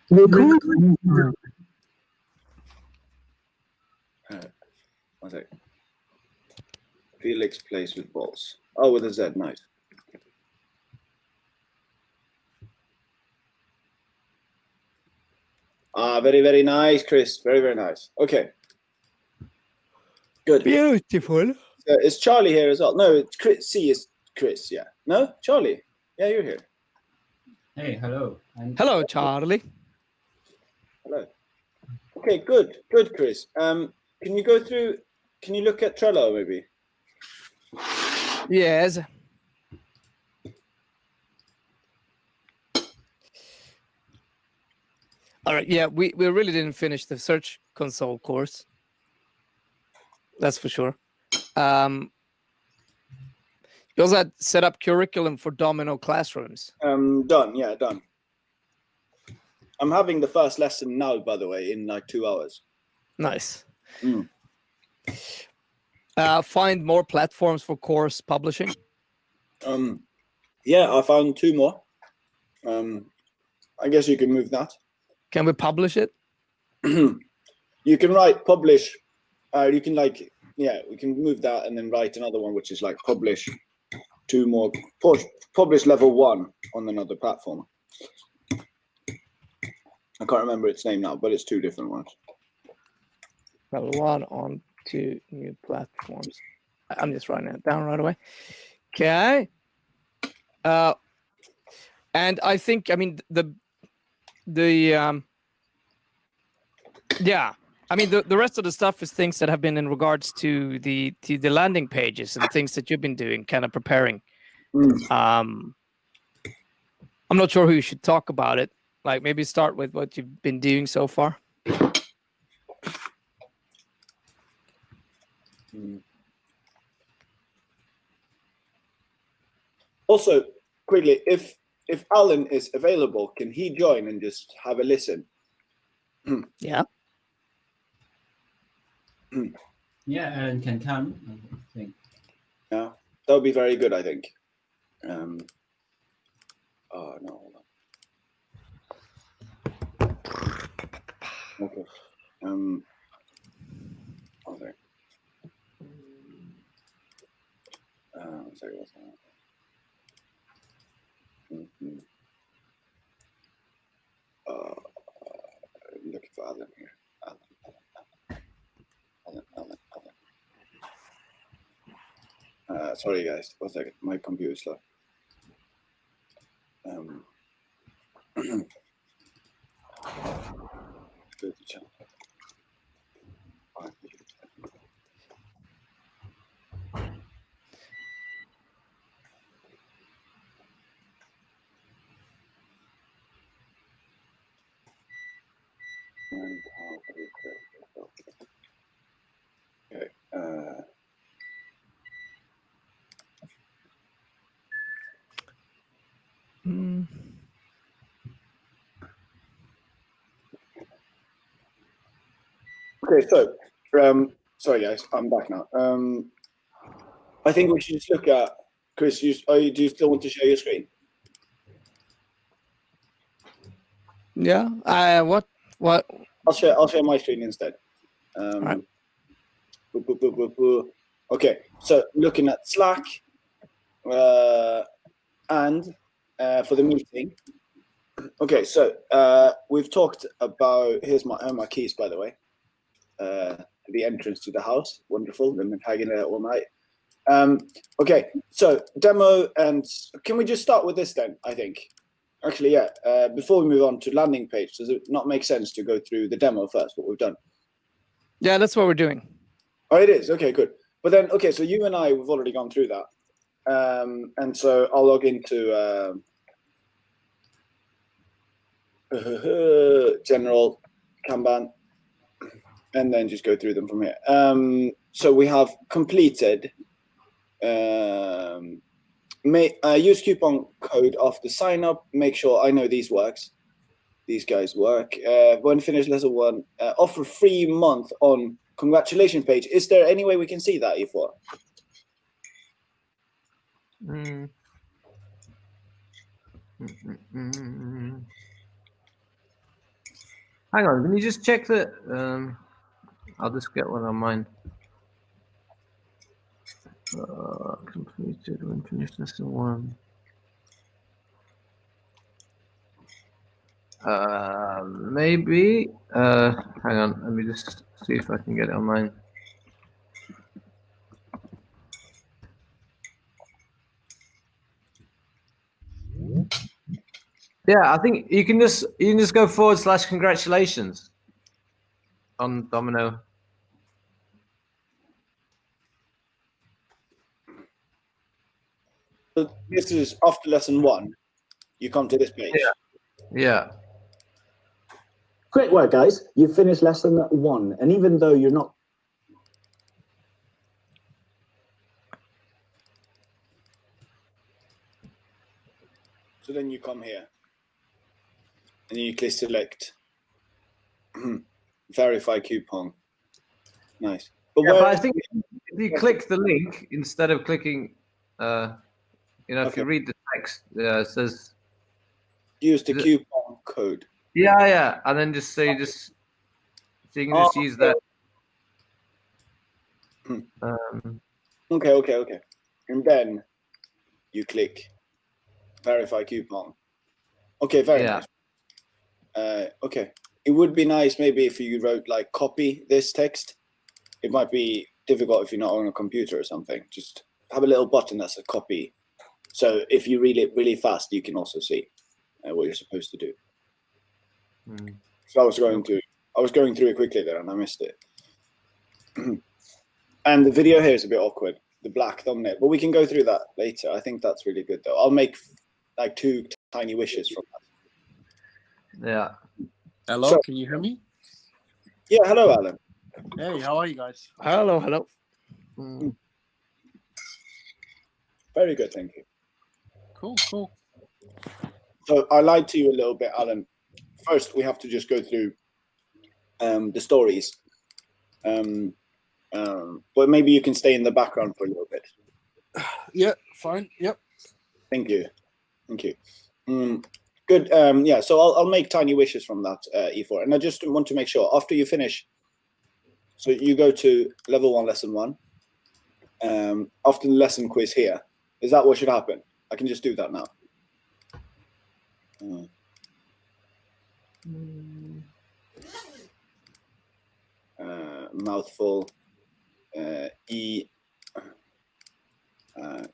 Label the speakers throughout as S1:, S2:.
S1: One sec. Felix plays with balls. Oh, with a Z, nice. Very, very nice, Chris. Very, very nice. Okay. Good.
S2: Beautiful.
S1: Is Charlie here as well? No, it's Chris. C is Chris, yeah. No? Charlie? Yeah, you're here.
S3: Hey, hello.
S2: Hello, Charlie.
S1: Hello. Okay, good. Good, Chris. Can you go through, can you look at Trello maybe?
S2: Yes. All right. Yeah, we really didn't finish the Search Console course. That's for sure. You also had set up curriculum for Domino classrooms.
S1: Done. Yeah, done. I'm having the first lesson now, by the way, in like 2 hours.
S2: Nice. Find more platforms for course publishing.
S1: Yeah, I found 2 more. I guess you can move that.
S2: Can we publish it?
S1: You can write publish. You can like, yeah, we can move that and then write another one, which is like publish 2 more, publish level 1 on another platform. I can't remember its name now, but it's 2 different ones.
S2: Level 1 on 2 new platforms. I'm just writing it down right away. Okay. And I think, I mean, yeah, I mean, the rest of the stuff is things that have been in regards to the landing pages and things that you've been doing, kind of preparing. I'm not sure who you should talk about it. Like maybe start with what you've been doing so far.
S1: Also, quickly, if Alan is available, can he join and just have a listen?
S2: Yeah.
S3: Yeah, Alan can come, I think.
S1: Yeah, that would be very good, I think. Oh, no, hold on. Okay. Okay. Sorry, what's that? Looking for Alan here. Alan. Sorry, guys. 1 second. My computer's slow. Go to chat. Okay. Okay, so sorry guys, I'm back now. I think we should just look at Chris. Do you still want to share your screen?
S2: Yeah. What?
S1: I'll share my screen instead.
S2: Right.
S1: Okay, so looking at Slack and for the meeting. Okay, so we've talked about, here's my keys, by the way. The entrance to the house, wonderful. They've been tagging it all night. Okay, so demo, and can we just start with this then? I think, actually, yeah. Before we move on to landing page, does it not make sense to go through the demo first? What we've done?
S2: Yeah, that's what we're doing.
S1: Oh, it is. Okay, good. But then, okay, so you and I, we've already gone through that, and so I'll log into general Kanban, and then just go through them from here. So we have completed. Use coupon code after sign up. Make sure I know these works. These guys work. When finished lesson 1, offer free month on congratulations page. Is there any way we can see that, E4?
S4: Hang on, can you just check that? I'll just get one on mine. Completed when finished lesson 1. Maybe. Hang on, let me just see if I can get it on mine. Yeah, I think you can just go / congratulations on Domino.
S1: So this is after lesson 1. You come to this page.
S4: Yeah.
S1: Great work, guys. You finished lesson 1, and even though you're not. So then you come here, and then you click select. Verify coupon. Nice. But
S4: But I think if you click the link instead of clicking, if you read the text, it says
S1: use the coupon code.
S4: Yeah, and then just you can just use that.
S1: Okay. And then you click verify coupon. Okay, very nice. Okay. It would be nice maybe if you wrote like copy this text. It might be difficult if you're not on a computer or something. Just have a little button that's a copy. So if you read it really fast, you can also see what you're supposed to do. So I was going through it quickly there and I missed it. And the video here is a bit awkward, the black thumbnail, but we can go through that later. I think that's really good though. I'll make like 2 tiny wishes from that.
S4: Yeah.
S5: Hello, can you hear me?
S1: Yeah, hello, Alan.
S5: Hey, how are you guys?
S2: Hello.
S1: Very good, thank you.
S5: Cool.
S1: So I lied to you a little bit, Alan. First, we have to just go through the stories. But maybe you can stay in the background for a little bit.
S5: Yeah, fine. Yep.
S1: Thank you. Good. Yeah, so I'll make tiny wishes from that, E4. And I just want to make sure, after you finish, so you go to level 1, lesson 1. After the lesson quiz here, is that what should happen? I can just do that now. Mouthful. E.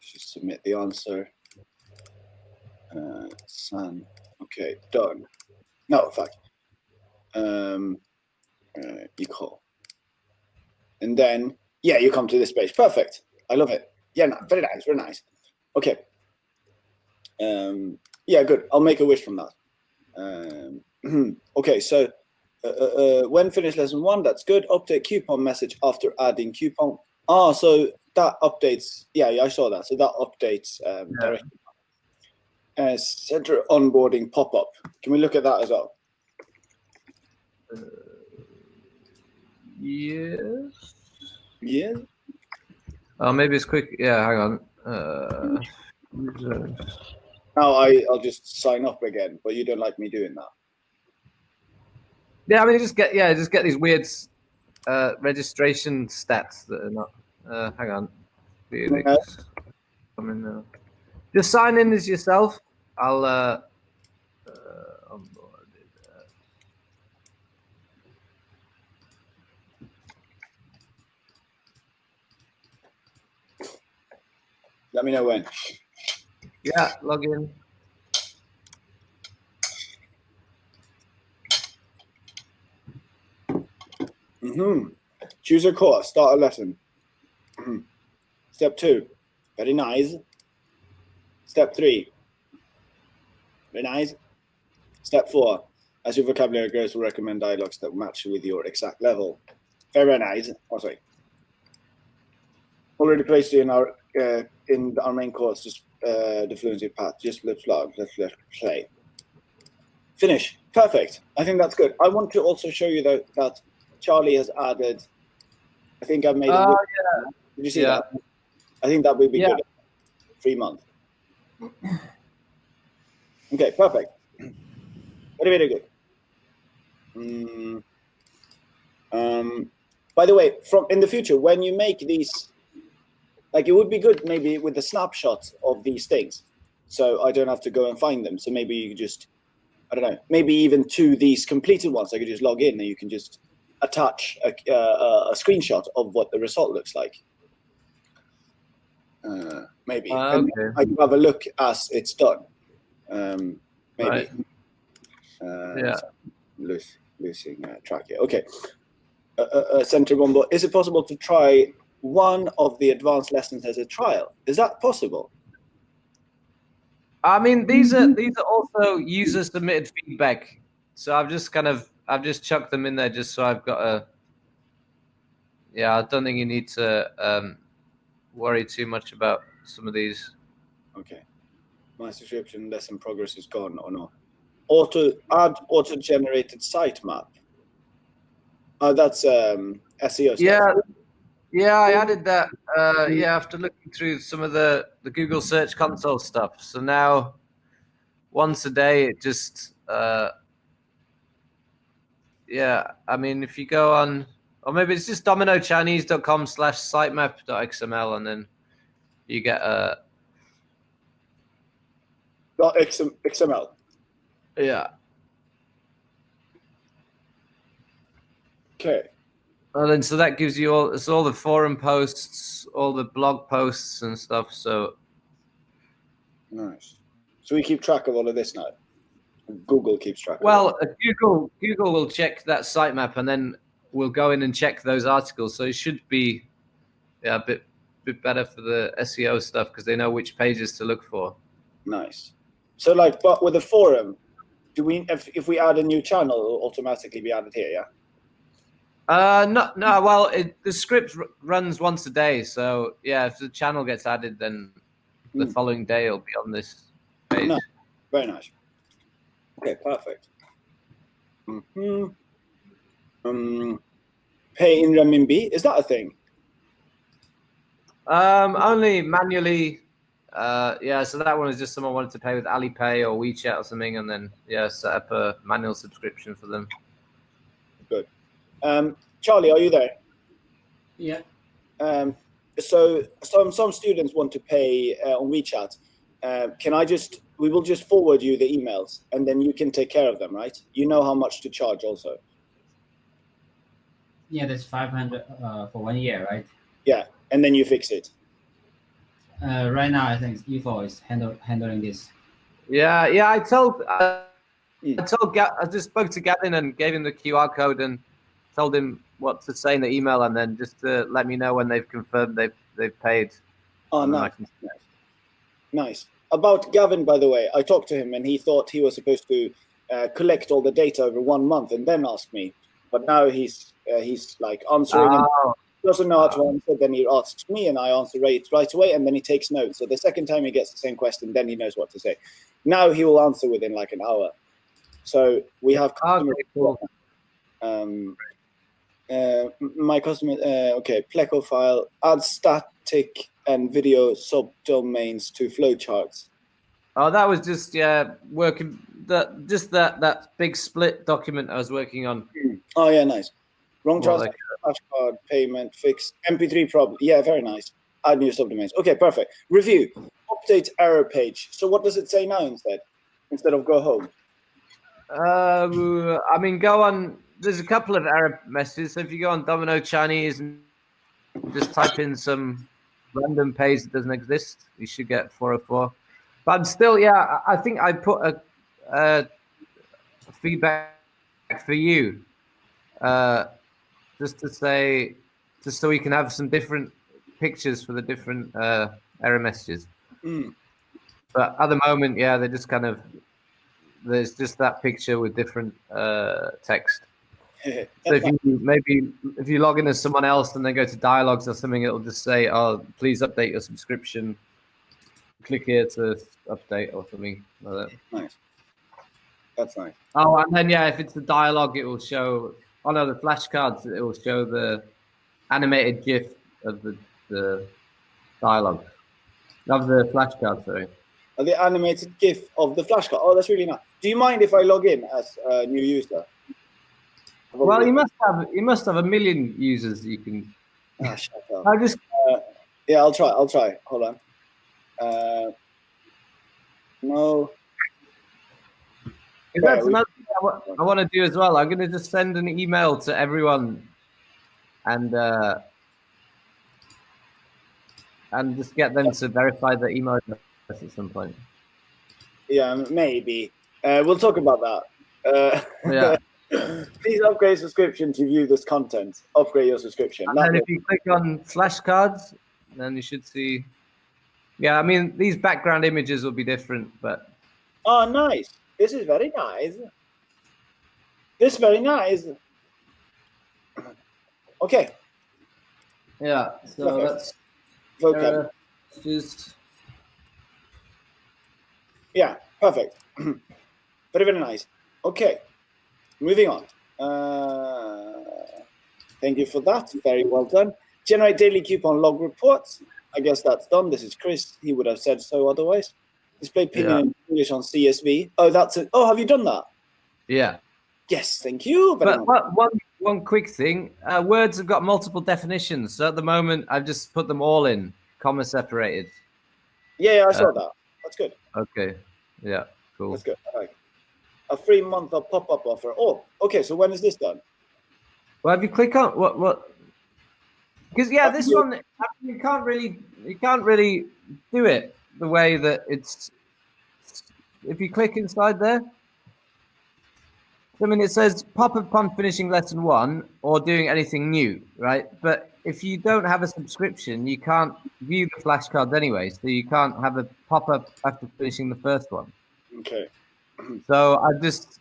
S1: Just submit the answer. Sun. Okay, done. No, fuck. Equal. And then, yeah, you come to this page. Perfect. I love it. Yeah, no, very nice. Okay. Yeah, good. I'll make a wish from that. Okay, so when finished lesson 1, that's good. Update coupon message after adding coupon. So that updates. Yeah, I saw that. So that updates directly. Center onboarding pop-up. Can we look at that as well?
S4: Yes.
S1: Yeah.
S4: Oh, maybe it's quick. Yeah, hang on.
S1: Now I'll just sign up again, but you don't like me doing that.
S4: Yeah, I mean, just get these weird registration stats that are not. Hang on. Felix. Come in now. Just sign in as yourself. I'll onboard it.
S1: Let me know when.
S4: Yeah, log in.
S1: Choose a course. Start a lesson. Step 2. Very nice. Step 3. Very nice. Step 4. As your vocabulary grows, we'll recommend dialogues that match with your exact level. Very nice. Oh, sorry. Already placed you in our main course, just the fluency path. Just let's play. Finish. Perfect. I think that's good. I want to also show you though that Charlie has added. I think I've made.
S4: Yeah.
S1: Did you see that? I think that would be good. 3 months. Okay, perfect. Very good. Mm, by the way, from in the future, when you make these, like, it would be good maybe with the snapshot of these things, so I don't have to go and find them. So maybe you could just, I don't know, maybe even to these completed ones, I could just log in and you can just attach a screenshot of what the result looks like. Maybe. And
S4: Okay.
S1: I can have a look as it's done. Maybe.
S4: Right. Yeah.
S1: Losing track here. Okay. Center Bombo, is it possible to try one of the advanced lessons as a trial? Is that possible?
S4: I mean, these are also user submitted feedback, so I've just chucked them in there just so I've got a. Yeah, I don't think you need to worry too much about some of these.
S1: Okay. My subscription lesson progress is gone or no? Auto-generated sitemap. That's SEO stuff.
S4: Yeah, I added that. Yeah, after looking through some of the Google Search Console stuff. So now, once a day, it just. Yeah, I mean, if you go on, or maybe it's just dominochinese.com/sitemap.xml, and then you get a.
S1: .xml.
S4: Yeah.
S1: Okay.
S4: Well, then, so that gives you all the forum posts, all the blog posts and stuff. So
S1: Nice. So we keep track of all of this now. Google keeps track.
S4: well, Google will check that sitemap, and then we'll go in and check those articles. So it should be, a bit better for the SEO stuff because they know which pages to look for.
S1: Nice. So, like, but with the forum, do we if we add a new channel, it'll automatically be added here? Yeah.
S4: No. Well, the script runs once a day, so yeah, if the channel gets added, then the following day it'll be on this page.
S1: No. Very nice. Okay, perfect. Pay in renminbi, is that a thing?
S4: Only manually. Yeah, so that one is just someone wanted to pay with Alipay or WeChat or something, and then set up a manual subscription for them.
S1: Good. Charlie, are you there?
S3: Yeah.
S1: So some students want to pay on WeChat. We will just forward you the emails, and then you can take care of them, right? You know how much to charge also.
S3: Yeah, that's 500 for 1 year, right?
S1: Yeah, and then you fix it.
S3: Right now, I think Evo is handling this.
S4: Yeah. I just spoke to Gavin and gave him the QR code and told him what to say in the email, and then just to let me know when they've confirmed they've paid.
S1: Oh, nice. Nice. About Gavin, by the way, I talked to him and he thought he was supposed to collect all the data over 1 month and then ask me. But now he's like answering. And he doesn't know how to answer. Then he asks me and I answer right away, and then he takes notes. So the second time he gets the same question, then he knows what to say. Now he will answer within like an hour. So we have customer. My customer. Okay, Pleco file. Add static and video subdomains to flowcharts.
S4: Oh, that was just working. That big split document I was working on.
S1: Oh yeah, nice. Wrong transaction, flashcard payment, fixed MP3 problem. Yeah, very nice. Add new subdomains. Okay, perfect. Review. Update error page. So what does it say now instead of go home?
S4: I mean, go on. There's a couple of error messages. So if you go on Domino Chinese and just type in some random page that doesn't exist, you should get 404. But I'm still, I think I put a feedback for you, just so we can have some different pictures for the different error messages. But at the moment, they're just there's just that picture with different text. So if you log in as someone else and then go to dialogues or something, it'll just say, "Oh, please update your subscription. Click here to update," or something like that.
S1: Nice. That's nice.
S4: Oh, and then if it's the dialogue, it will show. Oh no, the flashcards. It will show the animated GIF of the dialogue of the flashcard. Sorry.
S1: The animated GIF of the flashcard. Oh, that's really nice. Do you mind if I log in as a new user?
S4: Well, you must have a million users you can.
S1: Ah, shut up.
S4: I just
S1: Yeah, I'll try. Hold on. No.
S4: Because that's another thing I want to do as well. I'm going to just send an email to everyone and just get them to verify their email address at some point.
S1: Yeah, maybe. We'll talk about that.
S4: Yeah.
S1: Please upgrade subscription to view this content. Upgrade your subscription.
S4: And then if you click on flashcards, then you should see. Yeah, I mean, these background images will be different, but.
S1: Oh, nice. This is very nice. This is very nice. Okay.
S3: Yeah, so
S1: Perfect.
S3: that's just.
S1: Yeah, perfect. Very, very nice. Okay, moving on. Thank you for that. Very well done. Generate daily coupon log reports. I guess that's done. This is Chris. He would have said so otherwise. Display opinion in English on CSV. Oh, that's it. Oh, have you done that?
S4: Yeah.
S1: Yes, thank you. Very
S4: But one quick thing. Words have got multiple definitions. So at the moment, I've just put them all in, comma separated.
S1: Yeah, I saw that. That's good.
S4: Okay. Yeah, cool.
S1: That's good. I like it. A 3-month pop-up offer. Oh, okay. So when is this done?
S4: Well, if you click on what? Because this one you can't really do it the way that it's. If you click inside there, I mean, it says pop up upon finishing lesson 1 or doing anything new, right? But if you don't have a subscription, you can't view the flashcards anyway, so you can't have a pop up after finishing the first one.
S1: Okay.
S4: So this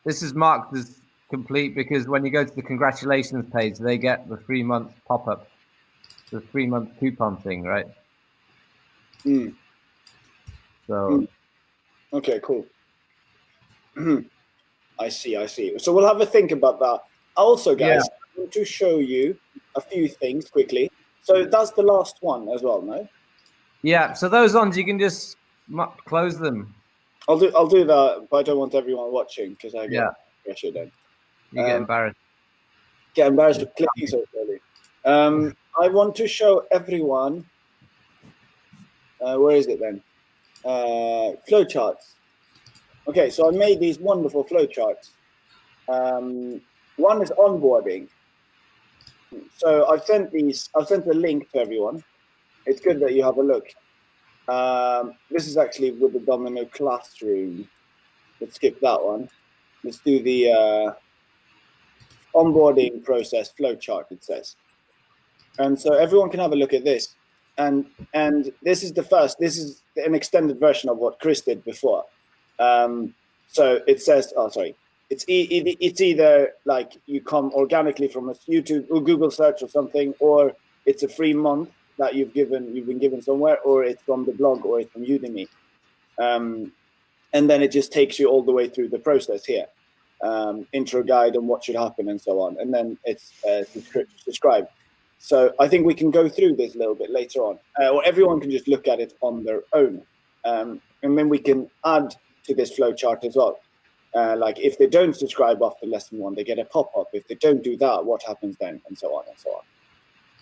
S4: is marked as complete because when you go to the congratulations page, they get the 3-month pop up, the 3-month coupon thing, right? So.
S1: Okay, cool. I see. So we'll have a think about that. Also, guys, I want to show you a few things quickly. So that's the last one as well, no?
S4: Yeah. So those ones you can just close them.
S1: I'll do that, but I don't want everyone watching because I get pressure then.
S4: You get embarrassed.
S1: Get embarrassed for clicking so slowly. I want to show everyone. Where is it then? Flowcharts. Okay, so I made these wonderful flowcharts. One is onboarding. So I've sent a link to everyone. It's good that you have a look. This is actually with the Domino Classroom. Let's skip that one. Let's do the onboarding process flowchart, it says. And so everyone can have a look at this. And this is this is an extended version of what Chris did before. So it says, it's either like you come organically from a YouTube or Google search or something, or it's a free month that you've been given somewhere, or it's from the blog, or it's from Udemy. And then it just takes you all the way through the process here. Intro guide on what should happen and so on. And then it's subscribe. So I think we can go through this a little bit later on, or everyone can just look at it on their own. And then we can add to this flowchart as well. Like if they don't subscribe after lesson 1, they get a pop-up. If they don't do that, what happens then? And so on and so on.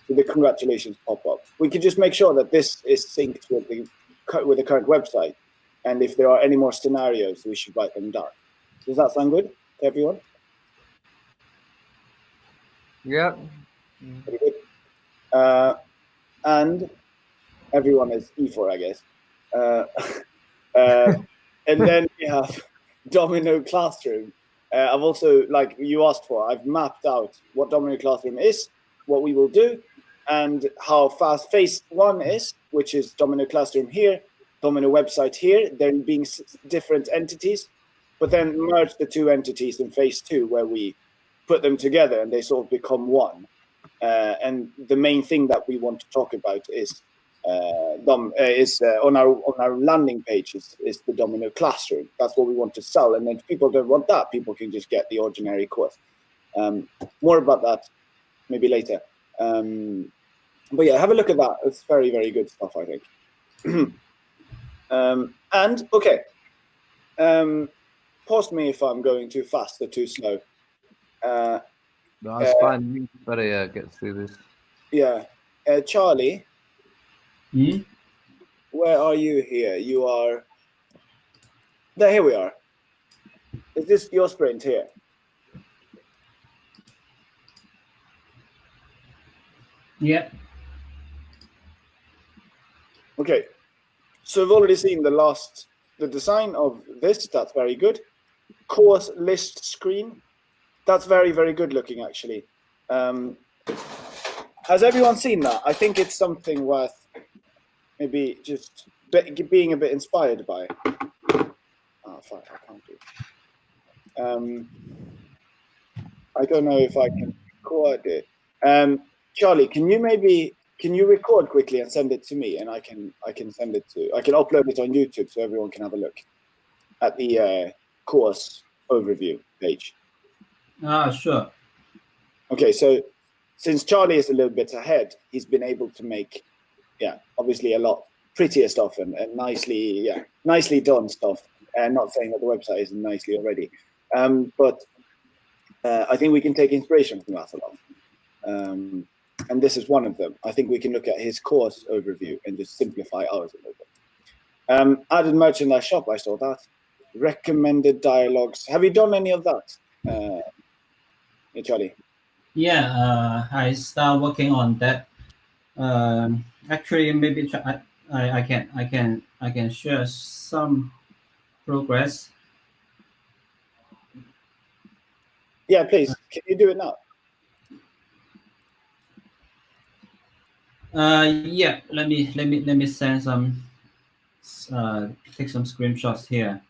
S1: So the congratulations pop-up. We can just make sure that this is synced with the current website. And if there are any more scenarios, we should write them down. Does that sound good to everyone?
S4: Yeah.
S1: Very good. And everyone is E4, I guess. And then we have Domino Classroom. I've also, like you asked for, I've mapped out what Domino Classroom is, what we will do, and how fast phase 1 is, which is Domino Classroom here, Domino website here. They're being different entities, but then merge the 2 entities in phase 2, where we put them together and they sort of become one. And the main thing that we want to talk about is on our landing page is the Domino Classroom. That's what we want to sell. And then if people don't want that, people can just get the ordinary course. More about that maybe later. But yeah, have a look at that. It's very, very good stuff, I think. And okay, pause me if I'm going too fast or too slow.
S4: No, that's fine. You better get through this.
S1: Yeah. Charlie,
S3: Hmm?
S1: where are you here? You are. There, here we are. Is this your sprint here?
S3: Yeah.
S1: Okay. So we've already seen the design of this. That's very good. Course list screen. That's very, very good looking, actually. Has everyone seen that? I think it's something worth maybe just being a bit inspired by. Oh, fuck, I can't do it. I don't know if I can record it. Charlie, can you record quickly and send it to me, and I can upload it on YouTube so everyone can have a look at the course overview page.
S3: Sure.
S1: Okay, so since Charlie is a little bit ahead, he's been able to make, obviously a lot prettier stuff and nicely done stuff. And not saying that the website isn't nicely already, but I think we can take inspiration from that a lot. And this is one of them. I think we can look at his course overview and just simplify ours a little bit. Added merchandise shop, I saw that. Recommended dialogues. Have you done any of that, Charlie?
S3: Yeah, I start working on that. Actually, maybe I can share some progress.
S1: Yeah, please. Can you do it now?
S3: Yeah. Let me send some. Take some screenshots here.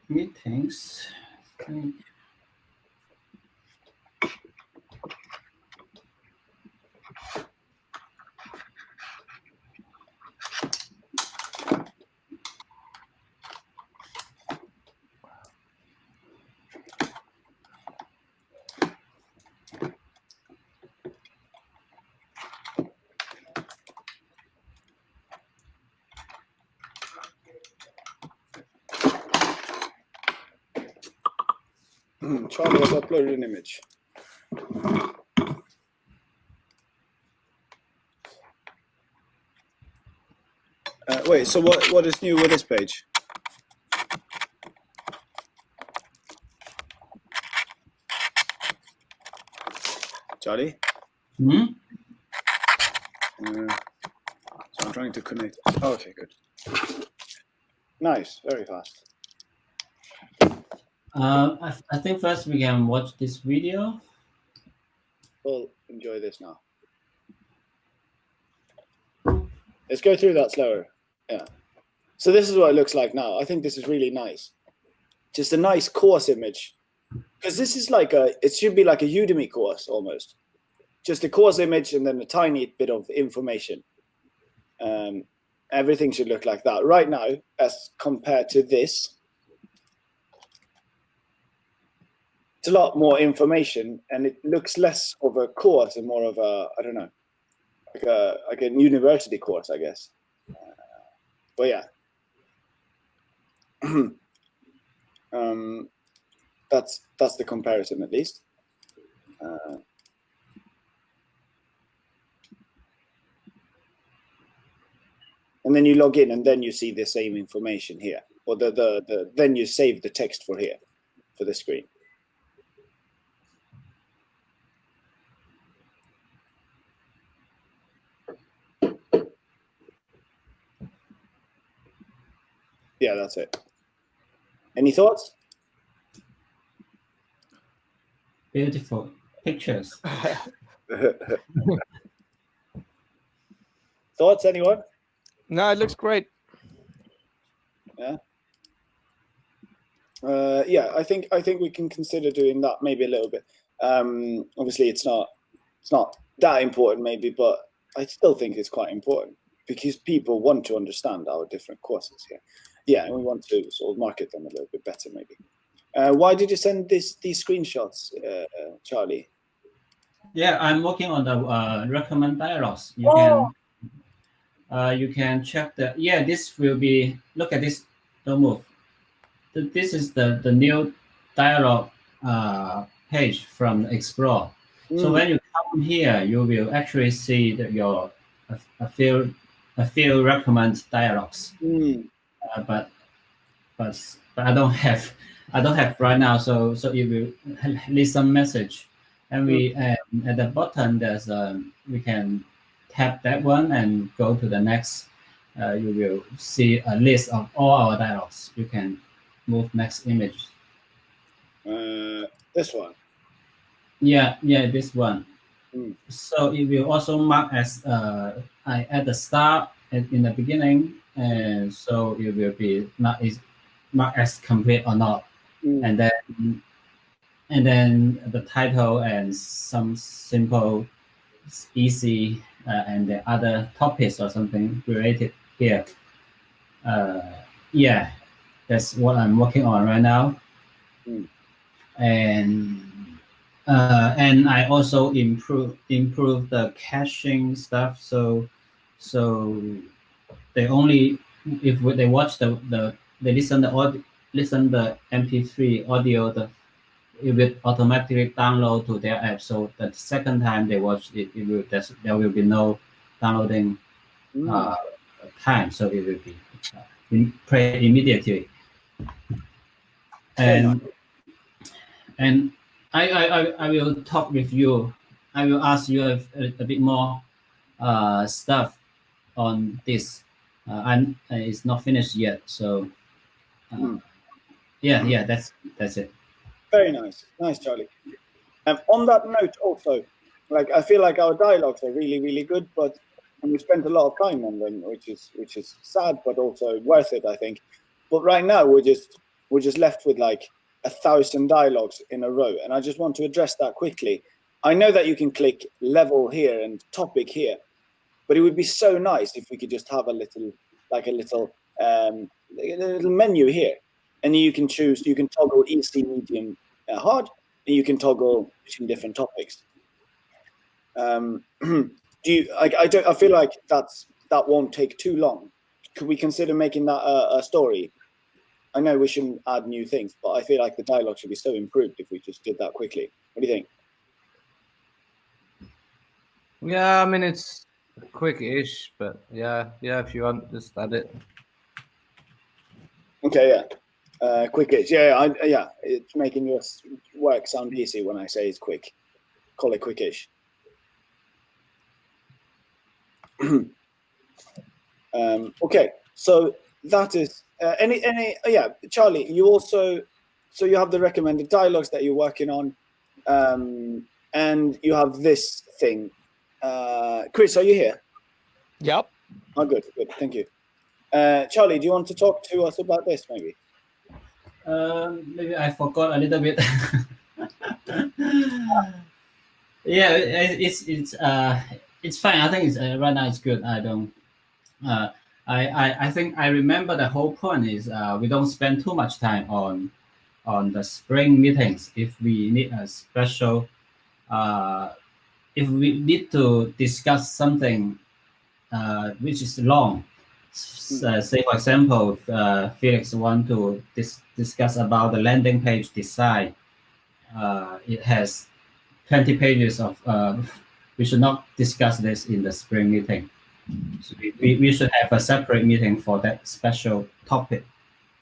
S3: Meetings.
S1: Charlie has uploaded an image. Wait, so what is new with this page? Charlie?
S3: Hmm?
S1: So I'm trying to connect. Oh, okay, good. Nice, very fast.
S3: I think first we can watch this video.
S1: We'll enjoy this now. Let's go through that slower. Yeah. So this is what it looks like now. I think this is really nice. Just a nice course image. Because this is it should be like a Udemy course almost. Just a course image and then a tiny bit of information. Everything should look like that. Right now, as compared to this, it's a lot more information and it looks less of a course and more of a, I don't know, like a university course, I guess. But yeah. That's the comparison at least. And then you log in and then you see the same information here. Or then you save the text for here, for the screen. Yeah, that's it. Any thoughts?
S3: Beautiful pictures.
S1: Thoughts, anyone?
S2: No, it looks great.
S1: Yeah. Yeah, I think we can consider doing that maybe a little bit. Obviously, it's not that important maybe, but I still think it's quite important because people want to understand our different courses here. Yeah, and we want to sort of market them a little bit better maybe. Why did you send these screenshots, Charlie?
S3: Yeah, I'm working on the recommend dialogues. You can You can check the, this will be, look at this, don't move. This is the new dialogue page from Explore. So when you come here, you will actually see that a few recommend dialogues. But I don't have right now. So it will list some message, and we at the bottom there's we can tap that one and go to the next. You will see a list of all our dialogues. You can move next image.
S1: This one.
S3: Yeah, this one. So it will also mark as I at the start in the beginning, and so it will be marked as complete or not, and then the title and some simple, easy, and the other topics or something related here. That's what I'm working on right now, and I also improve the caching stuff. So they only if they watch they listen the MP3 audio, it will automatically download to their app. So the second time they watch it, there will be no downloading time. So it will be play immediately. And I will talk with you. I will ask you a bit more stuff on this. And it's not finished yet. So that's it.
S1: Very nice, Charlie. On that note, also, like I feel like our dialogues are really, really good, and we spent a lot of time on them, which is sad, but also worth it, I think. But right now we're just left with like 1,000 dialogues in a row, and I just want to address that quickly. I know that you can click level here and topic here, but it would be so nice if we could just have a little menu here, and you can toggle easy, medium, hard, and you can toggle between different topics. I feel like that won't take too long. Could we consider making that a story? I know we shouldn't add new things, but I feel like the dialogue should be so improved if we just did that quickly. What do you think?
S4: Yeah, I mean it's quick-ish, but yeah, if you want, just add it.
S1: Okay, quick-ish. Yeah, it's making your work sound easy when I say it's quick. Call it quick-ish. Okay, so that is Charlie, you also, so you have the recommended dialogues that you're working on, and you have this thing. Chris, are you here?
S2: Yep.
S1: Oh, good, thank you. Charlie, do you want to talk to us about this, maybe?
S3: Maybe I forgot a little bit. It's fine. I think it's right now it's good. I don't. I think I remember the whole point is we don't spend too much time on the spring meetings. If we need a special, if we need to discuss something which is long, say for example, Felix want to discuss about the landing page design. It has 20 pages of. We should not discuss this in the spring meeting. So we should have a separate meeting for that special topic.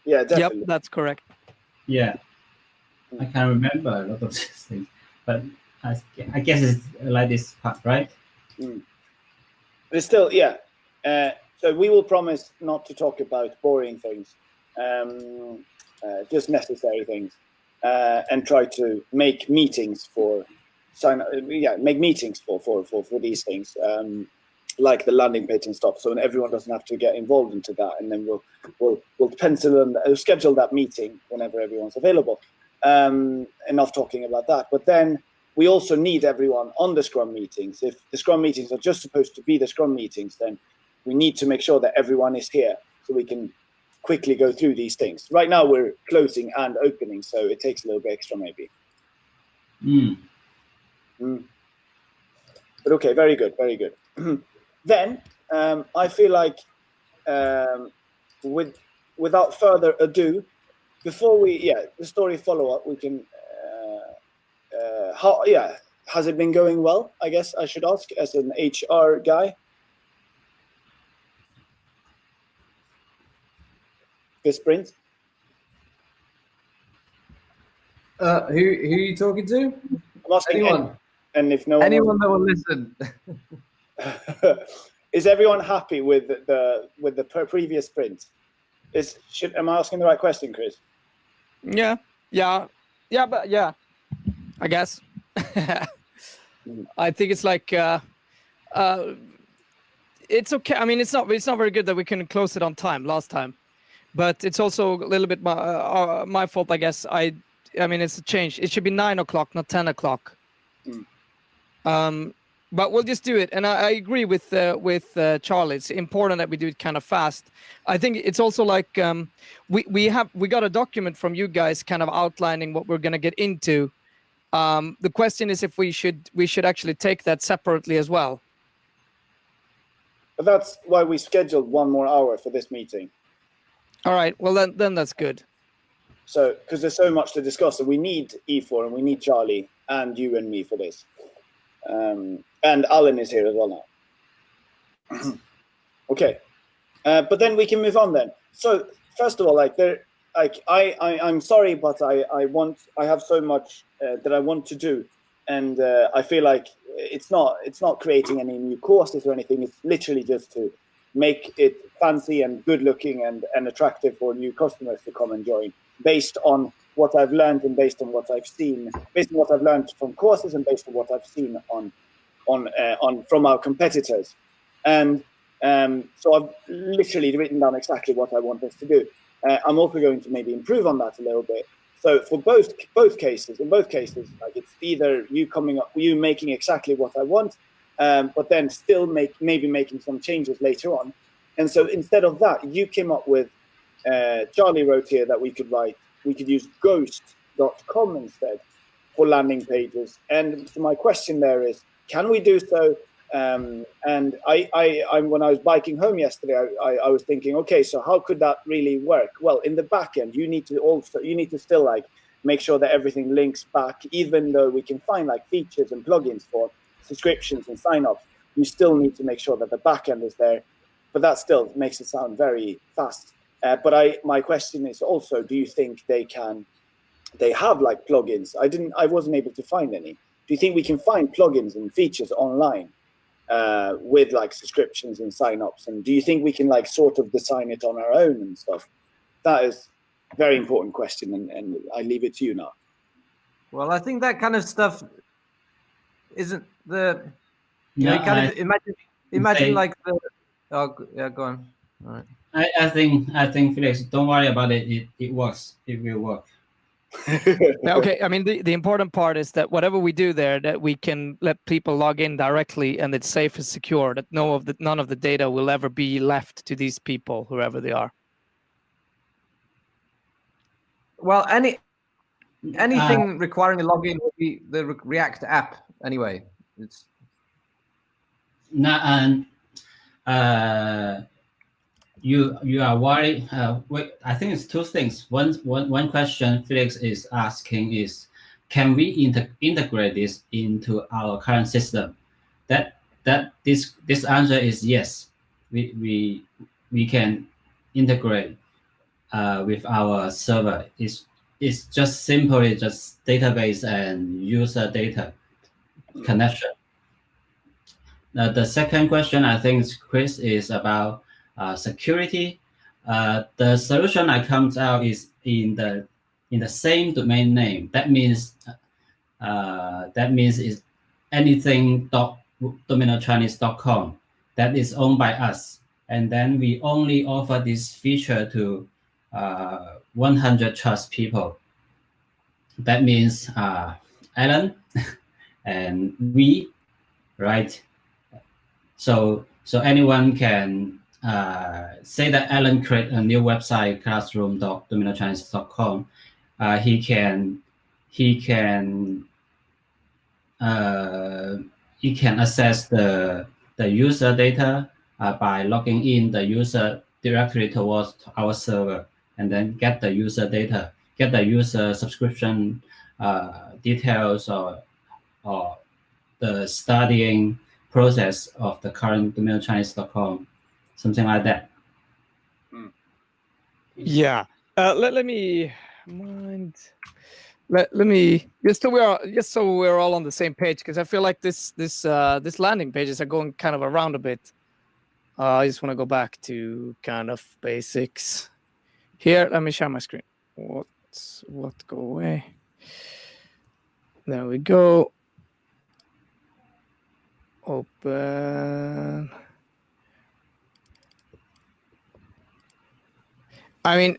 S1: Yeah, definitely.
S2: Yep, that's correct.
S3: Yeah, I can remember a lot of these things, but I guess it's like this part, right?
S1: But still, yeah. So we will promise not to talk about boring things, just necessary things, and try to make meetings for these things. Like the landing page and stuff, so everyone doesn't have to get involved into that, and then we'll pencil and schedule that meeting whenever everyone's available. Enough talking about that, but then we also need everyone on the Scrum meetings. If the Scrum meetings are just supposed to be the Scrum meetings, then we need to make sure that everyone is here so we can quickly go through these things. Right now we're closing and opening, so it takes a little bit extra maybe. But okay, very good. Then I feel like without further ado, before the story follow up, we can has it been going well? I guess I should ask as an HR guy. This sprint.
S4: Who are you talking to?
S1: I'm asking
S4: Anyone.
S1: And if no one
S4: Anyone that will listen.
S1: Is everyone happy with the previous sprint? Am I asking the right question, Chris?
S2: Yeah, I guess. I think it's like it's okay. I mean, it's not very good that we couldn't close it on time last time, but it's also a little bit my fault, I guess. I mean, it's a change. It should be 9 o'clock, not 10 o'clock. But we'll just do it. And I agree with Charlie. It's important that we do it kind of fast. I think it's also like we got a document from you guys kind of outlining what we're going to get into. The question is if we should actually take that separately as well.
S1: But that's why we scheduled 1 more hour for this meeting.
S2: All right. Well, then that's good.
S1: So, because there's so much to discuss, so we need E4 and we need Charlie and you and me for this. And Alan is here as well now. Okay, but then we can move on then. So first of all, I'm sorry, but I have so much that I want to do, and I feel like it's not creating any new courses or anything. It's literally just to make it fancy and good looking and attractive for new customers to come and join, based on what I've learned and based on what I've seen, based on what I've learned from courses and based on what I've seen on from our competitors. And so I've literally written down exactly what I want us to do. I'm also going to maybe improve on that a little bit. So for both cases, like it's either you making exactly what I want, but then still maybe making some changes later on. And so instead of that, you came up with, Charlie wrote here that we could use ghost.com instead for landing pages. And so my question there is, can we do so? And I'm when I was biking home yesterday, I was thinking, okay, so how could that really work? Well, in the back end, you need to still like make sure that everything links back, even though we can find like features and plugins for subscriptions and signups. You still need to make sure that the back end is there, but that still makes it sound very fast. But my question is also, do you think they have like plugins? I wasn't able to find any. Do you think we can find plugins and features online with like subscriptions and signups? And do you think we can like sort of design it on our own and stuff? That is a very important question, and I leave it to you now.
S4: Well, I think that kind of stuff isn't the. Imagine like the. Oh yeah, go on. All right.
S3: I think Felix, don't worry about it. It works. It will work.
S2: Okay. I mean, the important part is that whatever we do there, that we can let people log in directly, and it's safe and secure. That none of the data will ever be left to these people, whoever they are.
S4: Well, anything requiring a login will be the React app anyway. It's
S3: you are worried. I think it's two things. One question Felix is asking is, can we integrate this into our current system? This answer is yes. We can integrate with our server. It's just simply just database and user data connection. The second question I think Chris is about security. The solution that comes out is in the same domain name. That means is anything .dominochinese.com that is owned by us, and then we only offer this feature to 100 trust people. That means Alan and we, right? So anyone can say that Alan create a new website, classroom.dominochinese.com. He can access the user data by logging in the user directly towards our server, and then get the user data, get the user subscription details, or the studying process of the current DominoChinese.com, something like that.
S2: Yeah. Let me mind. Let me just so we're all on the same page, because I feel like this landing pages are going kind of around a bit. I just want to go back to kind of basics. Here, let me share my screen. What go away? There we go. Open. I mean,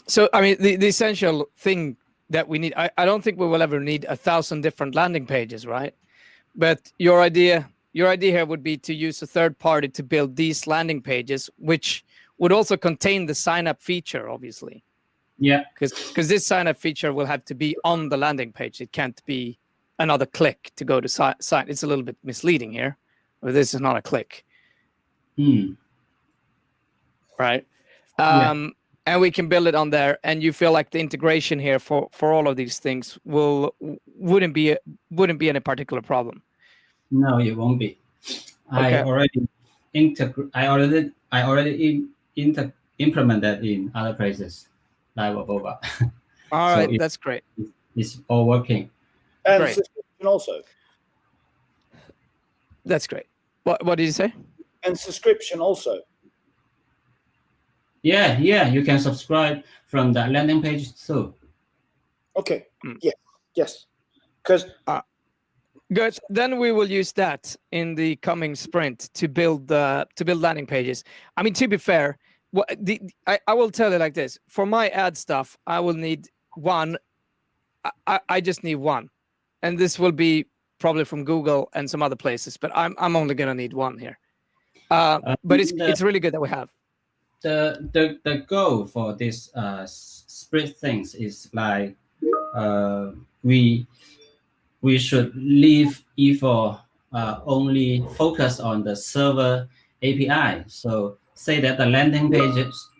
S2: so I mean, the essential thing that we need, I don't think we will ever need 1,000 different landing pages, right? But your idea here would be to use a third party to build these landing pages, which would also contain the sign up feature, obviously.
S3: Yeah.
S2: Because this sign up feature will have to be on the landing page. It can't be another click to go to sign. It's a little bit misleading here, but this is not a click. Right. And we can build it on there, and you feel like the integration here for all of these things wouldn't be any particular problem.
S3: No, it won't be.
S2: Okay.
S3: I already implemented in other places, like Boba.
S2: All right, that's great.
S3: It's all working.
S1: And
S2: Great.
S1: subscription also.
S2: That's great. What did you say?
S1: And subscription also.
S3: Yeah, you can subscribe from the landing page too.
S1: Okay. Yes. Because
S2: good. Then we will use that in the coming sprint to build landing pages. I mean, to be fair, I will tell you like this: for my ad stuff, I will need one. I just need one, and this will be probably from Google and some other places. But I'm only gonna need one here. But it's really good that we have.
S3: The goal for this split things is like we should leave E4 only focus on the server API. So say that the landing pages,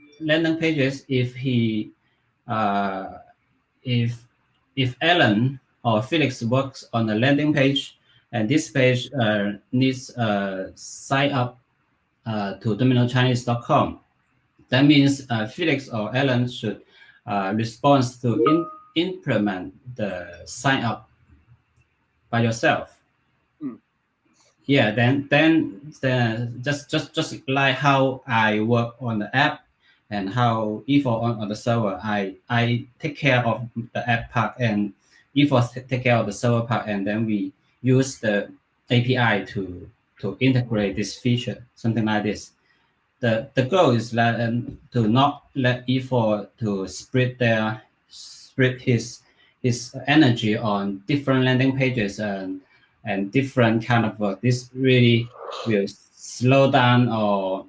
S3: if Alan or Felix works on the landing page, and this page needs sign up to DominoChinese.com, that means Felix or Alan should respond to implement the sign up by yourself. Yeah, then just like how I work on the app and how E4 on the server, I take care of the app part and E4 take care of the server part, and then we use the API to integrate this feature, something like this. The goal is to not let E4 to split his energy on different landing pages and different kind of work. This really will slow down or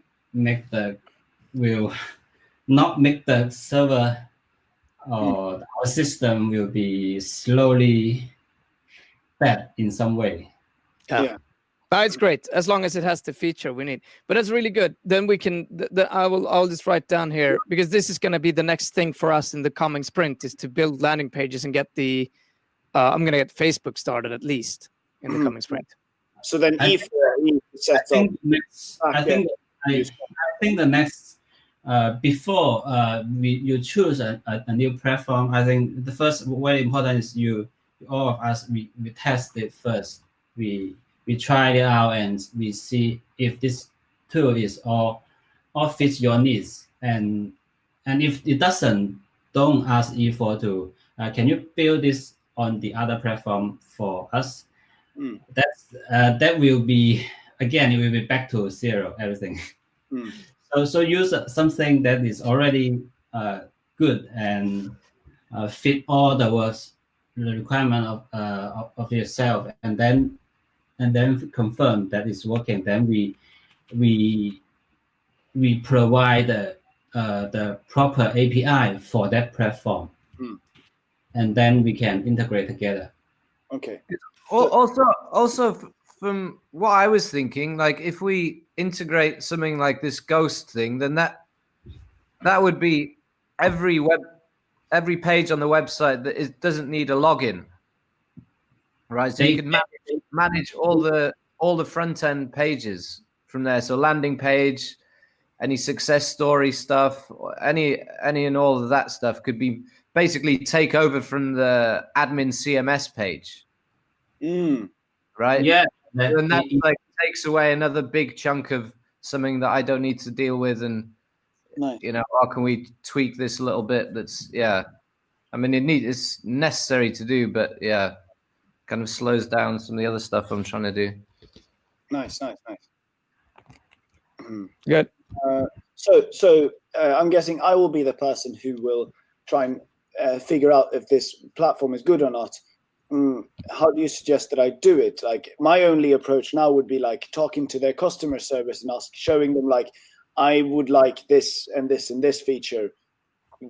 S3: will not make the server or our system will be slowly bad in some way.
S1: Yeah.
S2: It's great as long as it has the feature we need. But that's really good. Then we can. I'll just write down here, because this is going to be the next thing for us in the coming sprint, is to build landing pages and get the. I'm going to get Facebook started at least in the coming sprint.
S1: So then E4 sets up.
S3: I think the next before you choose a new platform, I think the first very important is all of us we test it first. We try it out and we see if this tool is all fits your needs, and if it doesn't, don't ask E4 to can you build this on the other platform for us. That will be, again, it will be back to zero, everything. So use something that is already good and fit all the requirement of yourself, and then confirm that it's working. Then we provide the proper API for that platform, and then we can integrate together.
S1: Okay.
S4: Also, from what I was thinking, like if we integrate something like this ghost thing, then that would be every page on the website that doesn't need a login, right? So you can manage all the front end pages from there. So landing page, any success story stuff, any and all of that stuff could be basically take over from the admin CMS page, right?
S3: Yeah,
S4: And that like takes away another big chunk of something that I don't need to deal with, and
S1: Nice.
S4: how can we tweak this a little bit? That's I mean, it's necessary to do, but kind of slows down some of the other stuff I'm trying to do.
S1: Nice.
S2: Good.
S1: So I'm guessing I will be the person who will try and figure out if this platform is good or not. How do you suggest that I do it? Like, my only approach now would be like talking to their customer service and showing them like, I would like this and this and this feature.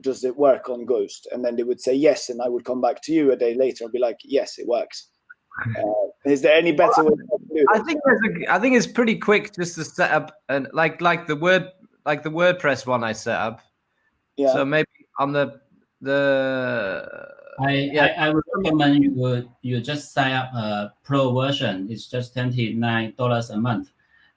S1: Does it work on Ghost? And then they would say yes, and I would come back to you a day later and be like, yes, it works. Is there any better way to do it?
S4: I think it's pretty quick just to set up, and like the WordPress one I set up.
S1: Yeah.
S4: So maybe on the
S3: I would recommend you just sign up a pro version. It's just $29 a month,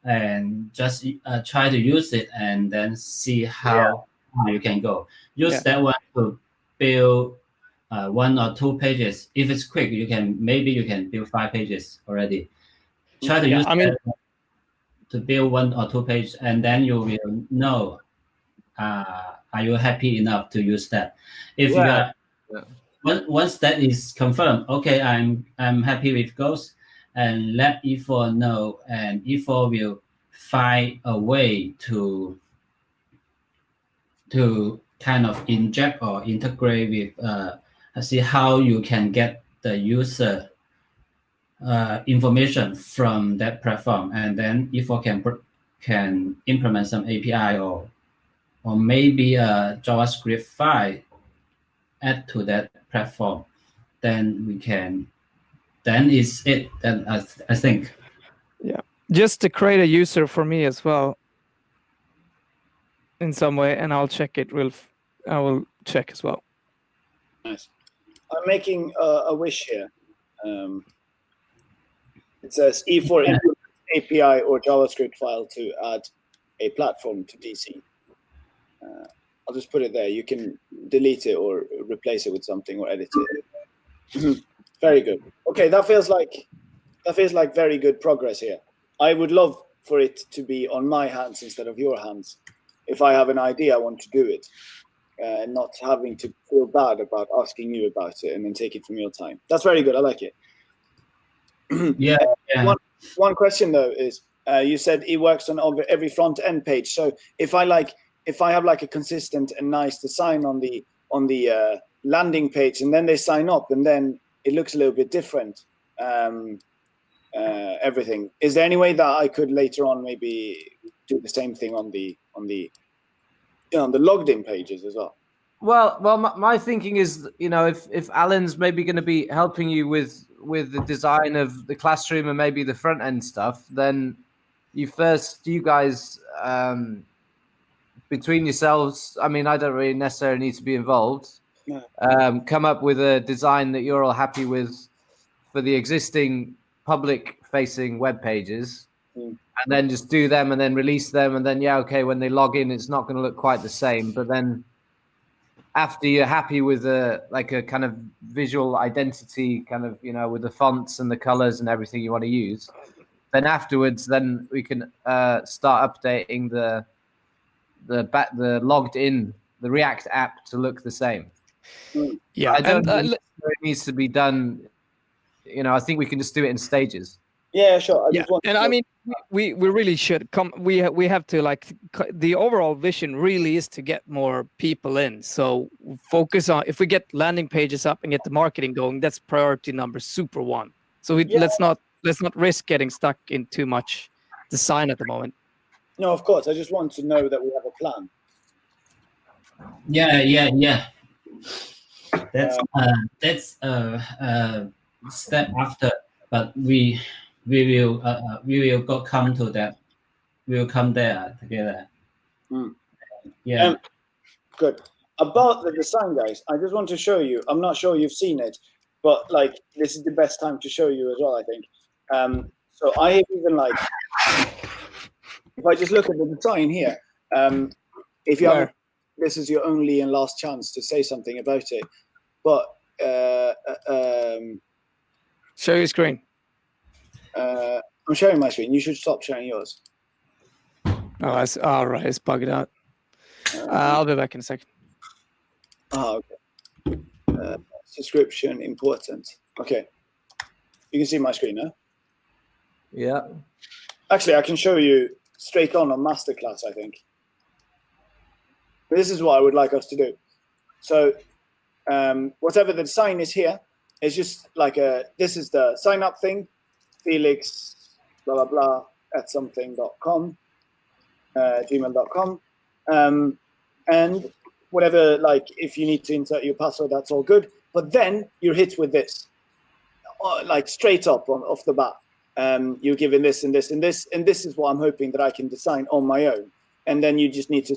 S3: and just try to use it and then see how you can go. Use that one to build 1 or 2 pages. If it's quick, you can build 5 pages already. Try to use that to build 1 or 2 pages, and then you will know are you happy enough to use that. If you are once that is confirmed, okay, I'm happy with Ghost, and let E4 know, and E4 will find a way to kind of inject or integrate with see how you can get the user information from that platform, and then E4 can implement some API or maybe a JavaScript file add to that platform. Then it's it. Then I think.
S2: Yeah, just to create a user for me as well in some way, and I'll check it. I will check as well.
S1: Nice. I'm making a wish here. It says E4 API or JavaScript file to add a platform to DC. I'll just put it there. You can delete it or replace it with something or edit it. Very good. Okay, that feels like very good progress here. I would love for it to be on my hands instead of your hands. If I have an idea, I want to do it, and not having to feel bad about asking you about it and then take it from your time. That's very good. I like it.
S3: Yeah.
S1: One question though is, you said it works on every front end page. So if I have like a consistent and nice design on the landing page, and then they sign up, and then it looks a little bit different, everything. Is there any way that I could later on maybe do the same thing on the logged in pages as well?
S4: Well, my thinking is, if Alan's maybe going to be helping you with the design of the classroom and maybe the front end stuff, then you guys between yourselves, I mean, I don't really necessarily need to be involved. No. Come up with a design that you're all happy with for the existing public-facing web pages, and then just do them and then release them, and then when they log in, it's not going to look quite the same. But then after you're happy with a kind of visual identity, kind of with the fonts and the colors and everything you want to use, then afterwards, then we can start updating the logged in, the React app to look the same.
S2: Yeah,
S4: I don't think it needs to be done. I think we can just do it in stages.
S1: Yeah, sure.
S2: I mean, we really should come. We have to the overall vision really is to get more people in. So focus on, if we get landing pages up and get the marketing going, that's priority number super one. So let's not risk getting stuck in too much design at the moment.
S1: No, of course. I just want to know that we have a plan.
S3: Yeah. That's a step after, but we we will go come to that. We will come there together. Yeah.
S1: Good. About the design, guys, I just want to show you. I'm not sure you've seen it, but like this is the best time to show you as well, I think. So I have even like, if I just look at the design here, if you have, this is your only and last chance to say something about it. But
S2: show your screen.
S1: I'm sharing my screen. You should stop sharing yours.
S2: Oh, that's all right. It's bugged out. I'll be back in a second.
S1: Oh, okay. Subscription important. Okay. You can see my screen now.
S4: Yeah.
S1: Actually, I can show you straight on Masterclass, I think. This is what I would like us to do. So whatever the design is here, it's just like this is the sign up thing, Felix, blah, blah, blah, at something.com, gmail.com. And whatever, like if you need to insert your password, that's all good. But then you're hit with this, like straight up off the bat. You're given this and this and this, and this is what I'm hoping that I can design on my own. And then you just need to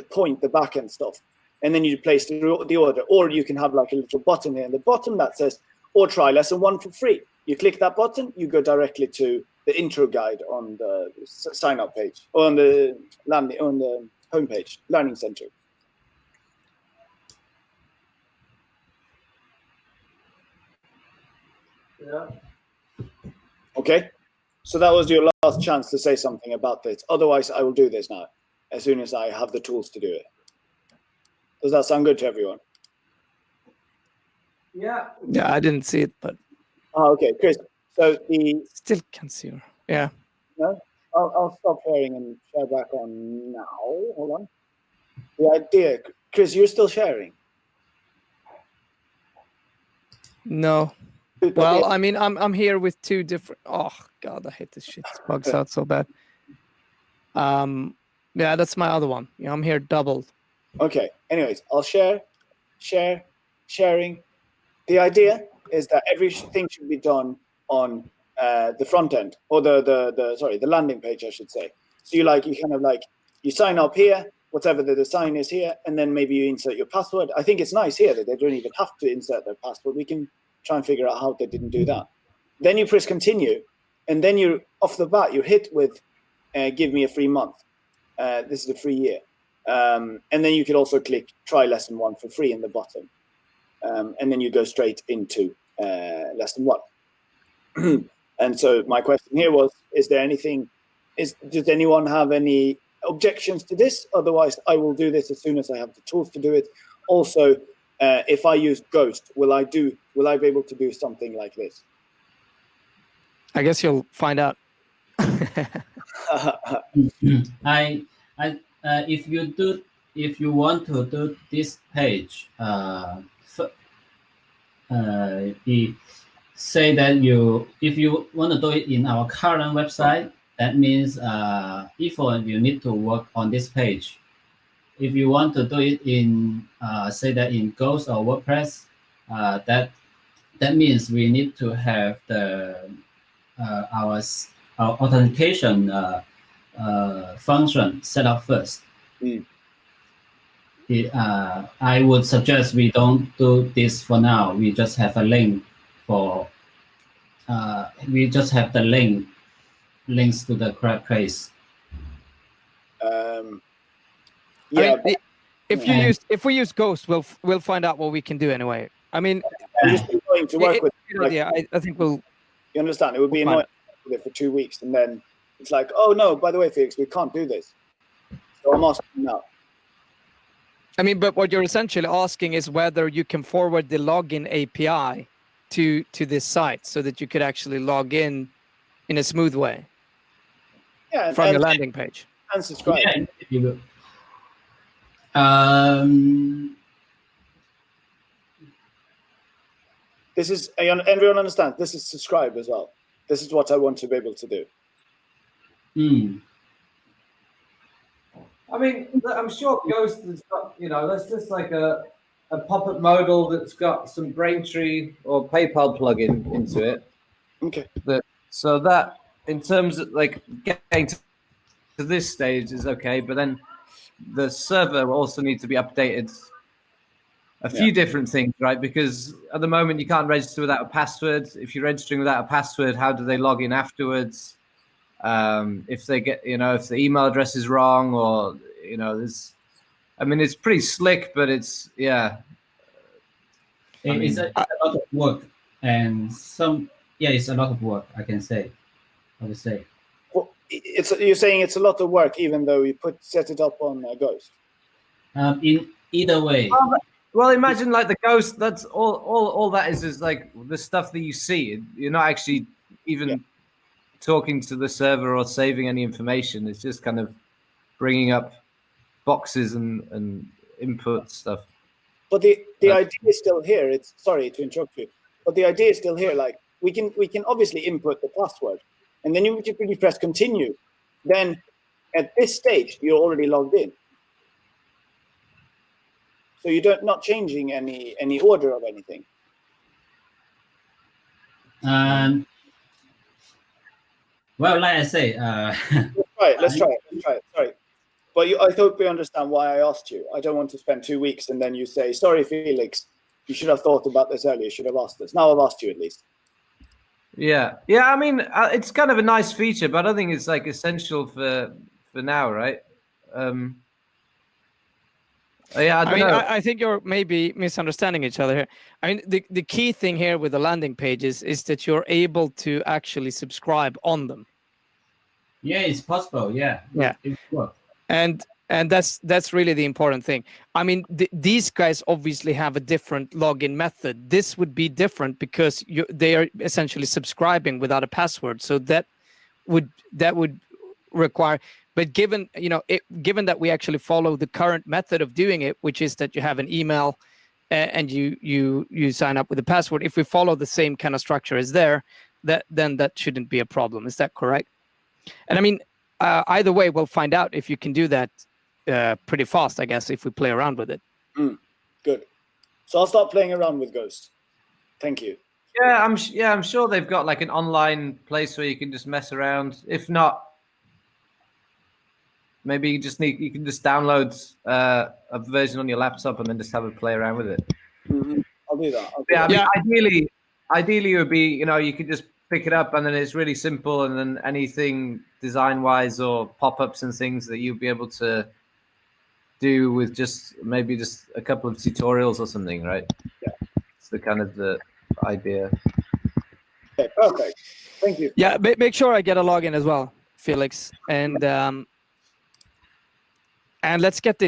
S1: point the back end stuff. And then you place the order. Or you can have like a little button here in the bottom that says, or try lesson 1 for free. You click that button, you go directly to the intro guide on the sign up page, or on the homepage, Learning Center.
S4: Yeah.
S1: Okay, so that was your last chance to say something about this. Otherwise, I will do this now, as soon as I have the tools to do it. Does that sound good to everyone?
S4: Yeah.
S2: Yeah, I didn't see it, but
S1: Okay, Chris. So
S2: still can't see her. Yeah.
S1: No, I'll stop sharing and share back on now. Hold on. The idea, Chris, you're still sharing.
S2: No. Well, I mean, I'm here with two different. Oh God, I hate this shit. It bugs out so bad. Yeah, that's my other one. Yeah, I'm here doubled.
S1: Okay. Anyways, I'll sharing. The idea is that everything should be done on the front end, or the landing page, I should say. So you sign up here, whatever the design is here, and then maybe you insert your password. I think it's nice here that they don't even have to insert their password. We can try and figure out how they didn't do that. Then you press continue, and then you're off the bat, you're hit with give me a free month. This is a free year. And then you could also click try lesson 1 for free in the bottom. And then you go straight into lesson 1. And so my question here was, does anyone have any objections to this? Otherwise, I will do this as soon as I have the tools to do it. Also, if I use Ghost, will I be able to do something like this?
S2: I guess you'll find out.
S3: If you want to do this page, say that if you want to do it in our current website, that means if you need to work on this page. If you want to do it in say that in Ghost or WordPress, that means we need to have our authentication function set up first. I would suggest we don't do this for now. We just have a link for. We just have the links to the correct place.
S1: Yeah.
S2: I mean, if we use Ghost, we'll find out what we can do anyway. I mean,
S1: I'm just going to work with.
S2: Yeah, I think we'll.
S1: You understand? It would be annoying with it for 2 weeks, and then it's like, oh no, by the way, Felix, we can't do this. So I'm asking now.
S2: I mean, but what you're essentially asking is whether you can forward the login API to this site so that you could actually log in a smooth way.
S1: Yeah,
S2: from your landing page.
S1: And subscribe.
S3: Yeah, you will.
S1: This is, everyone understands, this is subscribe as well. This is what I want to be able to do.
S4: I mean, I'm sure Ghost has got, that's just like a pop-up modal that's got some Braintree or PayPal plugin into it.
S1: Okay.
S4: That So that, in terms of like getting to this stage, is okay, but then the server will also need to be updated. A few different things, right? Because at the moment you can't register without a password. If you're registering without a password, how do they log in afterwards? If they get, if the email address is wrong, or there's, I mean, it's pretty slick, but it's
S3: It's a lot of work, and it's a lot of work. I would say.
S1: Well, you're saying it's a lot of work, even though you set it up on Ghost.
S3: In either way.
S4: Well, imagine like the Ghost. That's all that is like the stuff that you see. You're not actually even talking to the server or saving any information. It's just kind of bringing up boxes and input stuff.
S1: But the idea is still here. It's sorry to interrupt you, but the idea is still here. Like we can obviously input the password, and then you press continue. Then at this stage, you're already logged in. So you're not changing any order of anything.
S3: Well, like I say,
S1: Let's try it. Sorry. But I hope you understand why I asked you. I don't want to spend 2 weeks and then you say, sorry, Felix, you should have thought about this earlier. You should have asked us. Now I've asked you at least.
S4: Yeah. I mean, it's kind of a nice feature, but I don't think it's like essential for now, right?
S2: I think you're maybe misunderstanding each other here. I mean, the key thing here with the landing pages is that you're able to actually subscribe on them.
S3: Yeah, it's possible. Yeah. It works.
S2: And that's really the important thing. I mean, these guys obviously have a different login method. This would be different because they are essentially subscribing without a password. So that would require. But given that we actually follow the current method of doing it, which is that you have an email and you sign up with a password, if we follow the same kind of structure as there, then that shouldn't be a problem. Is that correct? And I mean, either way, we'll find out if you can do that pretty fast, I guess, if we play around with it.
S1: Good. So I'll start playing around with Ghost. Thank you.
S4: Yeah, I'm sure they've got like an online place where you can just mess around. If not, maybe you can just download a version on your laptop and then just have a play around with it.
S1: Mm-hmm. I'll do that.
S4: I mean, ideally it would be, you could just pick it up and then it's really simple, and then anything design-wise or pop-ups and things that you'll be able to do with just a couple of tutorials or something, right?
S1: Yeah.
S4: It's the kind of the idea.
S1: Okay, perfect. Thank you.
S2: Yeah, make sure I get a login as well, Felix, and let's get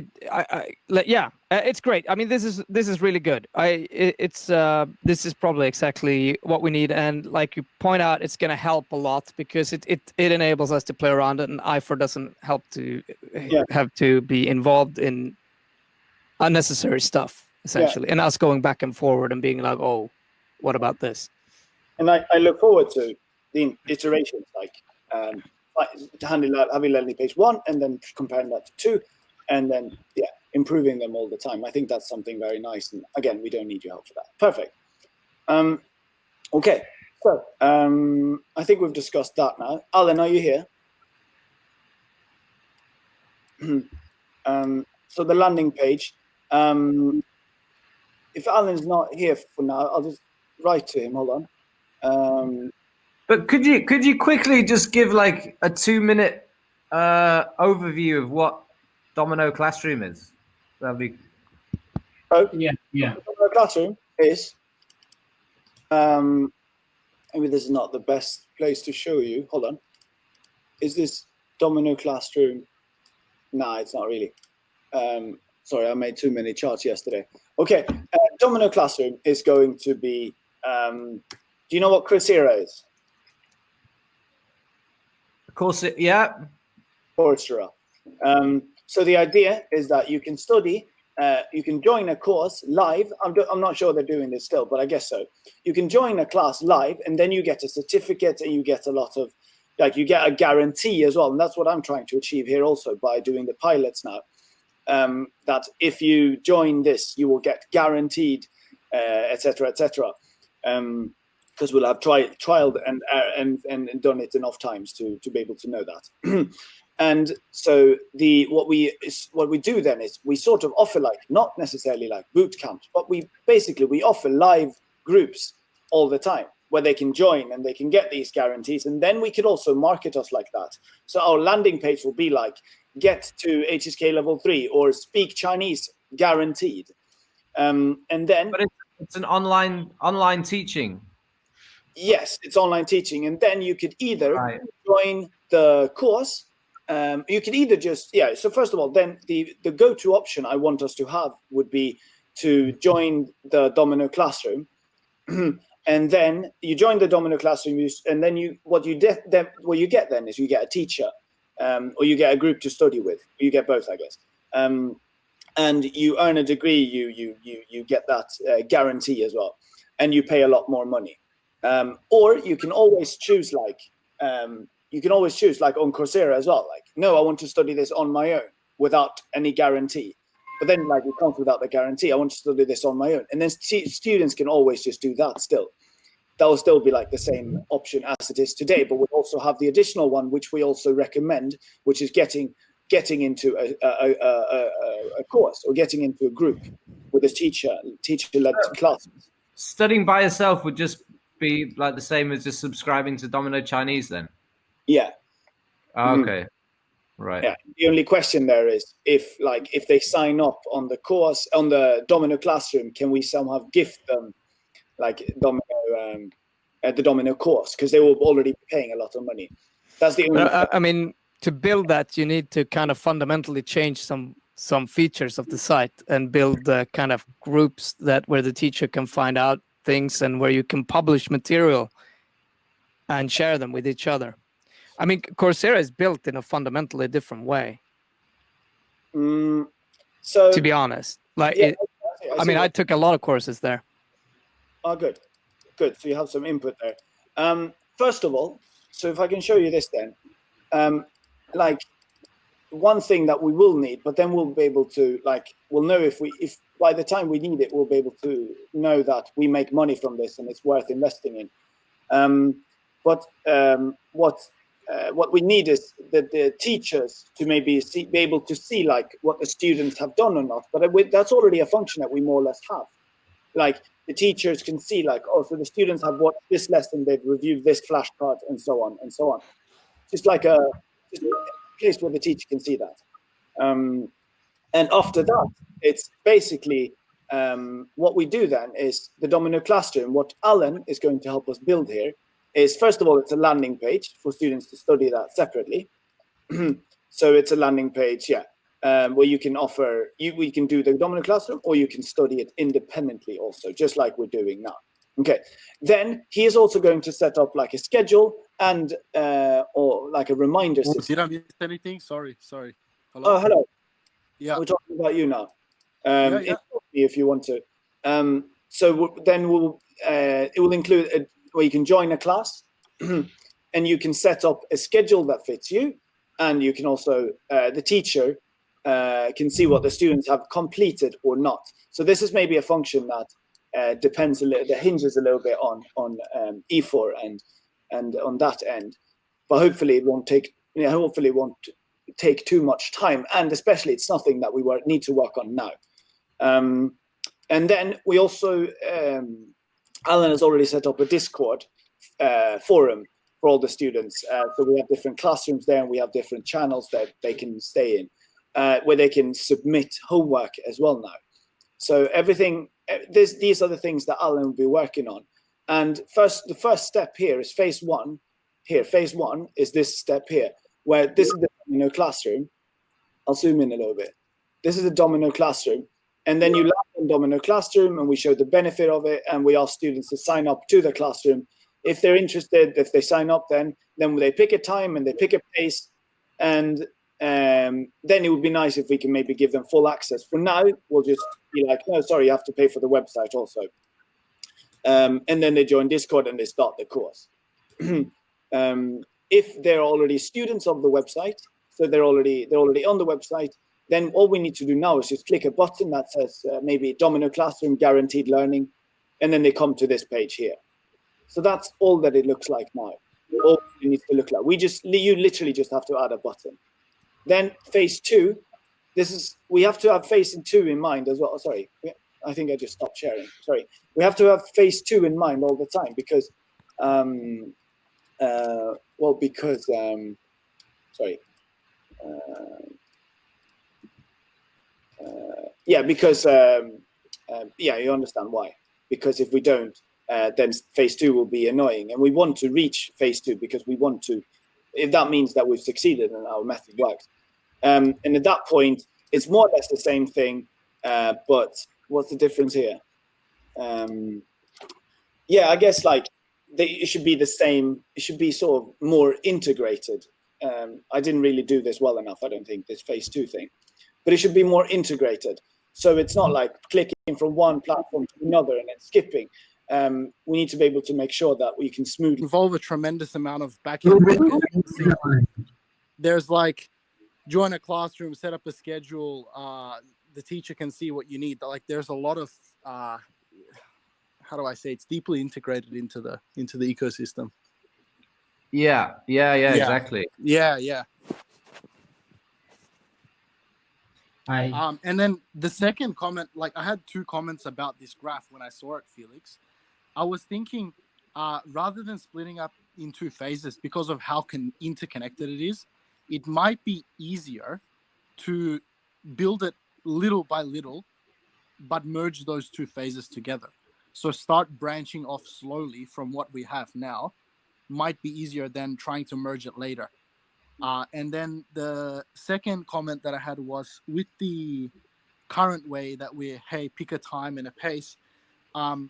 S2: it's great. I mean, this is really good. This is probably exactly what we need, and like you point out, it's going to help a lot because it enables us to play around it, and IFR doesn't have to be involved in unnecessary stuff essentially, and us going back and forward and being like, oh, what about this?
S1: And I look forward to the iterations, like having landing page 1 and then comparing that to 2. And then, improving them all the time. I think that's something very nice. And again, we don't need your help for that. Perfect. Okay. So I think we've discussed that now. Alan, are you here? So the landing page. If Alan's not here for now, I'll just write to him. Hold on.
S4: But could you quickly just give like a 2-minute overview of what Domino Classroom is? That'll be.
S3: Yeah.
S1: Domino Classroom is. Maybe this is not the best place to show you. Hold on. Is this Domino Classroom? Nah, it's not really. Sorry, I made too many charts yesterday. Okay, Domino Classroom is going to be. Do you know what Coursera is?
S4: Of course, yeah.
S1: Coursera. So the idea is that you can study, you can join a course live. I'm not sure they're doing this still, but I guess so. You can join a class live, and then you get a certificate, and you get a lot of, you get a guarantee as well. And that's what I'm trying to achieve here also by doing the pilots now. That if you join this, you will get guaranteed, etc., etc. because we'll have trialed and done it enough times to be able to know that. And so what we do then is we sort of offer, like, not necessarily like boot camps, but we offer live groups all the time where they can join and they can get these guarantees. And then we could also market us like that. So our landing page will be like, get to HSK level 3 or speak Chinese guaranteed. And then,
S4: but it's an online teaching.
S1: Yes, it's online teaching. And then you could either join the course. You could either just, so first of all, then the go-to option I want us to have would be to join the Domino Classroom. And then you join the Domino Classroom, and then what you get then is you get a teacher, or you get a group to study with. You get both, I guess. And you earn a degree. You get that guarantee as well, and you pay a lot more money. Or you can always choose like on Coursera as well. Like, no, I want to study this on my own without any guarantee. But then, like, it comes without the guarantee. I want to study this on my own. And then students can always just do that still. That will still be like the same option as it is today. But we'll also have the additional one, which we also recommend, which is getting into a course or getting into a group with a teacher-led classes.
S4: Studying by yourself would just be like the same as just subscribing to Domino Chinese then?
S1: Yeah.
S4: Oh, okay. Right.
S1: Yeah. The only question there is if they sign up on the course on the Domino Classroom, can we somehow gift them like the Domino course, because they will already be paying a lot of money. That's the only.
S2: I mean, to build that, you need to kind of fundamentally change some features of the site and build kind of groups where the teacher can find out things and where you can publish material and share them with each other. I mean, Coursera is built in a fundamentally different way.
S1: So,
S2: to be honest, like,
S1: yeah,
S2: I took a lot of courses there.
S1: Oh, good. So you have some input there. First of all, so if I can show you this then, like, one thing that we will need, but then we'll be able to, like, we'll know if by the time we need it, we'll be able to know that we make money from this and it's worth investing in. But what we need is that the teachers to maybe be able to see like what the students have done or not. But that's already a function that we more or less have. Like, the teachers can see like, oh, so the students have watched this lesson, they've reviewed this flashcard, and so on and so on. Just like a place where the teacher can see that. And after that, it's basically what we do then is the Domino Classroom. What Alan is going to help us build here is, first of all, it's a landing page for students to study that separately. So it's a landing page, where you can we can do the Domino Classroom, or you can study it independently also, just like we're doing now. Okay, then he is also going to set up like a schedule and or like a reminder system.
S5: Did I miss anything? Sorry. Hello.
S1: Oh, hello.
S5: Yeah.
S1: We're talking about you now.
S5: Yeah.
S1: If you want to. So then it will include where you can join a class and you can set up a schedule that fits you. And you can also, the teacher can see what the students have completed or not. So this is maybe a function that depends a little, that hinges a little bit on E4 and on that end. But hopefully it won't take too much time, and especially it's something that we need to work on now. And then we also, Alan has already set up a Discord forum for all the students. So we have different classrooms there, and we have different channels that they can stay in, where they can submit homework as well now. So everything, these are the things that Alan will be working on. And the first step here is phase one. Here, phase one is this step here, where this is the Domino Classroom. I'll zoom in a little bit. This is the Domino Classroom. And then you land on Domino Classroom, and we show the benefit of it, and we ask students to sign up to the classroom. If they're interested, if they sign up, then they pick a time and they pick a place, and then it would be nice if we can maybe give them full access. For now, we'll just be like, no, sorry, you have to pay for the website also. And then they join Discord and they start the course. If they're already students of the website, so they're already on the website, then all we need to do now is just click a button that says maybe Domino Classroom Guaranteed Learning, and then they come to this page here. So that's all that it looks like now. All it needs to look like. You literally just have to add a button. Then phase 2, we have to have phase 2 in mind as well. Sorry, I think I just stopped sharing. Sorry, we have to have phase 2 in mind all the time because, you understand why. Because if we don't, then phase 2 will be annoying, and we want to reach phase 2 because we want to. If that means that we've succeeded and our method works, and at that point, it's more or less the same thing. But what's the difference here? I guess it should be the same. It should be sort of more integrated. I didn't really do this well enough, I don't think, this phase 2 thing. But it should be more integrated. So it's not like clicking from one platform to another and then skipping. We need to be able to make sure that we can smoothly
S5: Involve a tremendous amount of back-end. There's join a classroom, set up a schedule. The teacher can see what you need. There's a lot of how do I say? It's deeply integrated into the ecosystem.
S4: Yeah, exactly.
S5: Yeah. And then the second comment, I had 2 comments about this graph when I saw it, Felix. I was thinking, rather than splitting up in 2 phases because of how interconnected it is, it might be easier to build it little by little, but merge those 2 phases together. So start branching off slowly from what we have now might be easier than trying to merge it later. And then the second comment that I had was with the current way that pick a time and a pace, and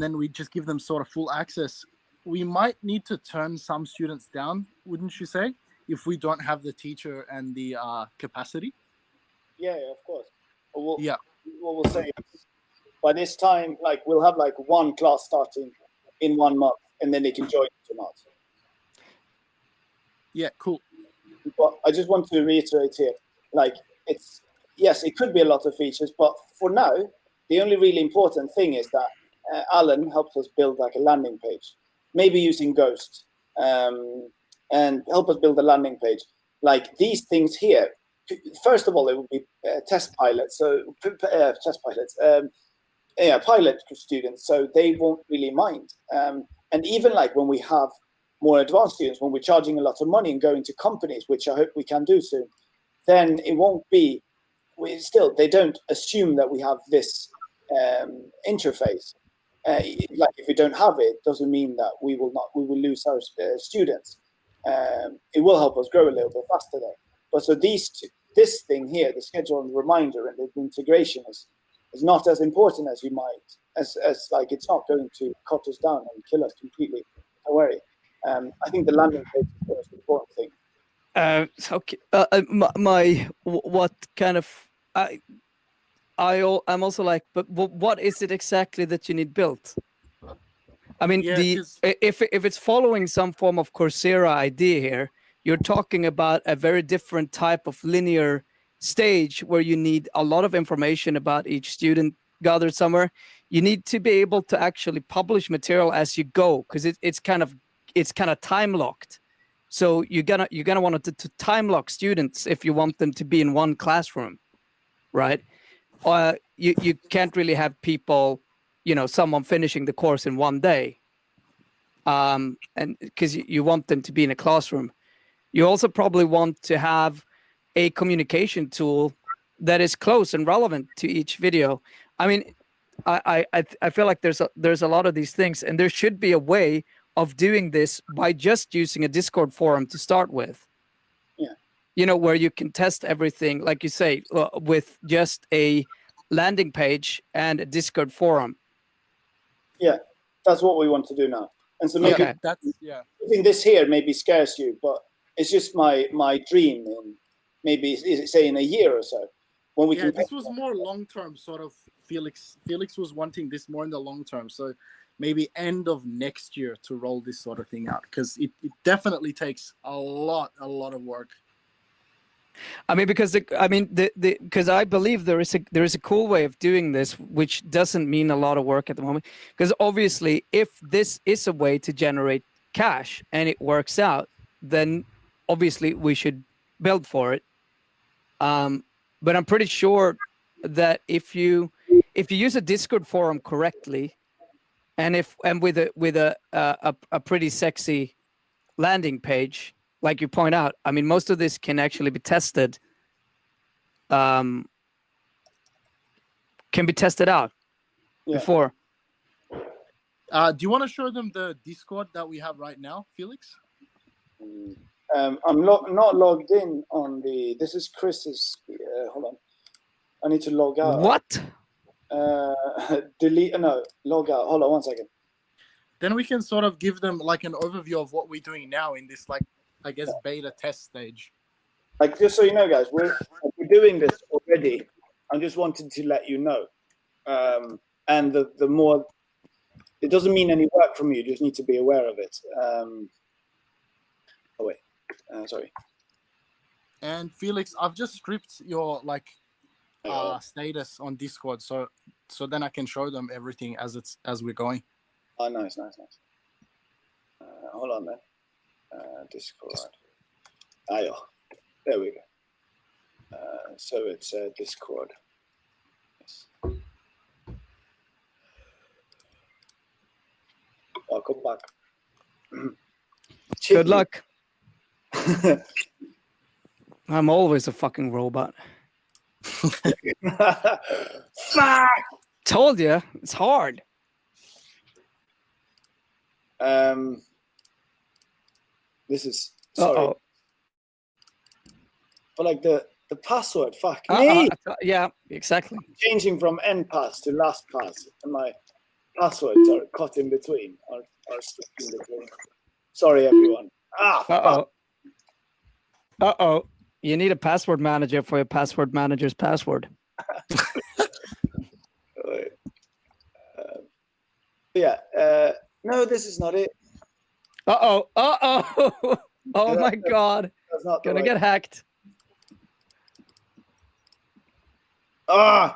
S5: then we just give them sort of full access. We might need to turn some students down, wouldn't you say, if we don't have the teacher and the capacity?
S1: Yeah, of course. What we'll say is, by this time, we'll have 1 class starting in 1 month, and then they can join it or not.
S5: Yeah, cool.
S1: But I just want to reiterate here, it could be a lot of features, but for now, the only really important thing is that Alan helped us build a landing page, maybe using Ghost, and help us build a landing page. These things here, first of all, it will be test pilots, pilot students, so they won't really mind. And even when we have more advanced students, when we're charging a lot of money and going to companies, which I hope we can do soon, then it won't be. They don't assume that we have this interface. If we don't have it, doesn't mean that we will lose our students. It will help us grow a little bit faster though. But so this thing here, the schedule and the reminder and the integration is not as important as you might, as it's not going to cut us down and kill us completely. Don't worry. I think the landing page is the most important thing.
S2: I'm also but what is it exactly that you need built? I mean, if it's following some form of Coursera idea here, you're talking about a very different type of linear stage where you need a lot of information about each student gathered somewhere. You need to be able to actually publish material as you go, because it's kind of time locked. So you're gonna want to time lock students if you want them to be in one classroom, right? You can't really have people, someone finishing the course in 1 day, and because you want them to be in a classroom. You also probably want to have a communication tool that is close and relevant to each video. I mean, I feel like there's a lot of these things, and there should be a way of doing this by just using a Discord forum to start with. Yeah. Where you can test everything, like you say, with just a landing page and a Discord forum.
S1: Yeah, that's what we want to do now. And so maybe using this here maybe scares you, but it's just my dream in maybe say in a year or so. When we can.
S5: This was more long-term sort of. Felix was wanting this more in the long term, so maybe end of next year to roll this sort of thing out, because it definitely takes a lot of work.
S2: I mean, because because I believe there is a cool way of doing this, which doesn't mean a lot of work at the moment. Because obviously, if this is a way to generate cash and it works out, then obviously we should build for it. But I'm pretty sure that if you use a Discord forum correctly, and with a pretty sexy landing page, like you point out, I mean, most of this can actually be tested. Can be tested out before.
S5: Do you want to show them the Discord that we have right now, Felix?
S1: I'm not logged in on the. This is Chris's. Hold on. I need to log out.
S2: What?
S1: Delete. No, log out. Hold on 1 second.
S5: Then we can sort of give them like an overview of what we're doing now in this, like, I guess, beta test stage.
S1: Like, just so you know, guys, we're doing this already. I just wanted to let you know. And the more, it doesn't mean any work from you. You just need to be aware of it. Oh wait, sorry.
S5: And Felix, I've just stripped your status on Discord, so then I can show them everything as we're going.
S1: Oh, nice. Hold on then. Discord. Yeah. There we go. So it's Discord. Yes. Welcome back.
S2: Good luck. I'm always a fucking robot.
S1: Fuck!
S2: Told you, it's hard.
S1: This is sorry.
S2: Uh-oh.
S1: But like the password, fuck me.
S2: Yeah, exactly.
S1: Changing from NPass to LastPass, and my passwords are caught in between, are stuck in between. Sorry, everyone.
S2: Uh-oh. You need a password manager for your password manager's password.
S1: No, this is not it.
S2: Uh-oh. Oh my God.
S1: That's not
S2: Gonna get hacked.
S1: I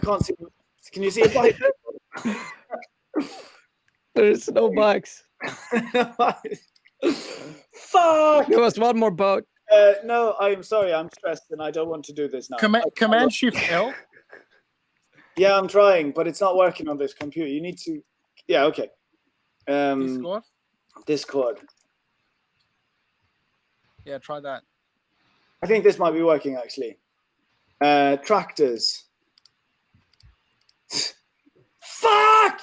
S1: can't see. Can you see a bike?
S2: There's no bikes.
S1: Fuck!
S2: Give us one more boat.
S1: No, I'm sorry. I'm stressed and I don't want to do this now.
S5: Command Shift L.
S1: Yeah, I'm trying, but it's not working on this computer. You need to. Yeah, okay. Discord.
S5: Yeah, try that.
S1: I think this might be working actually. Tractors. Fuck!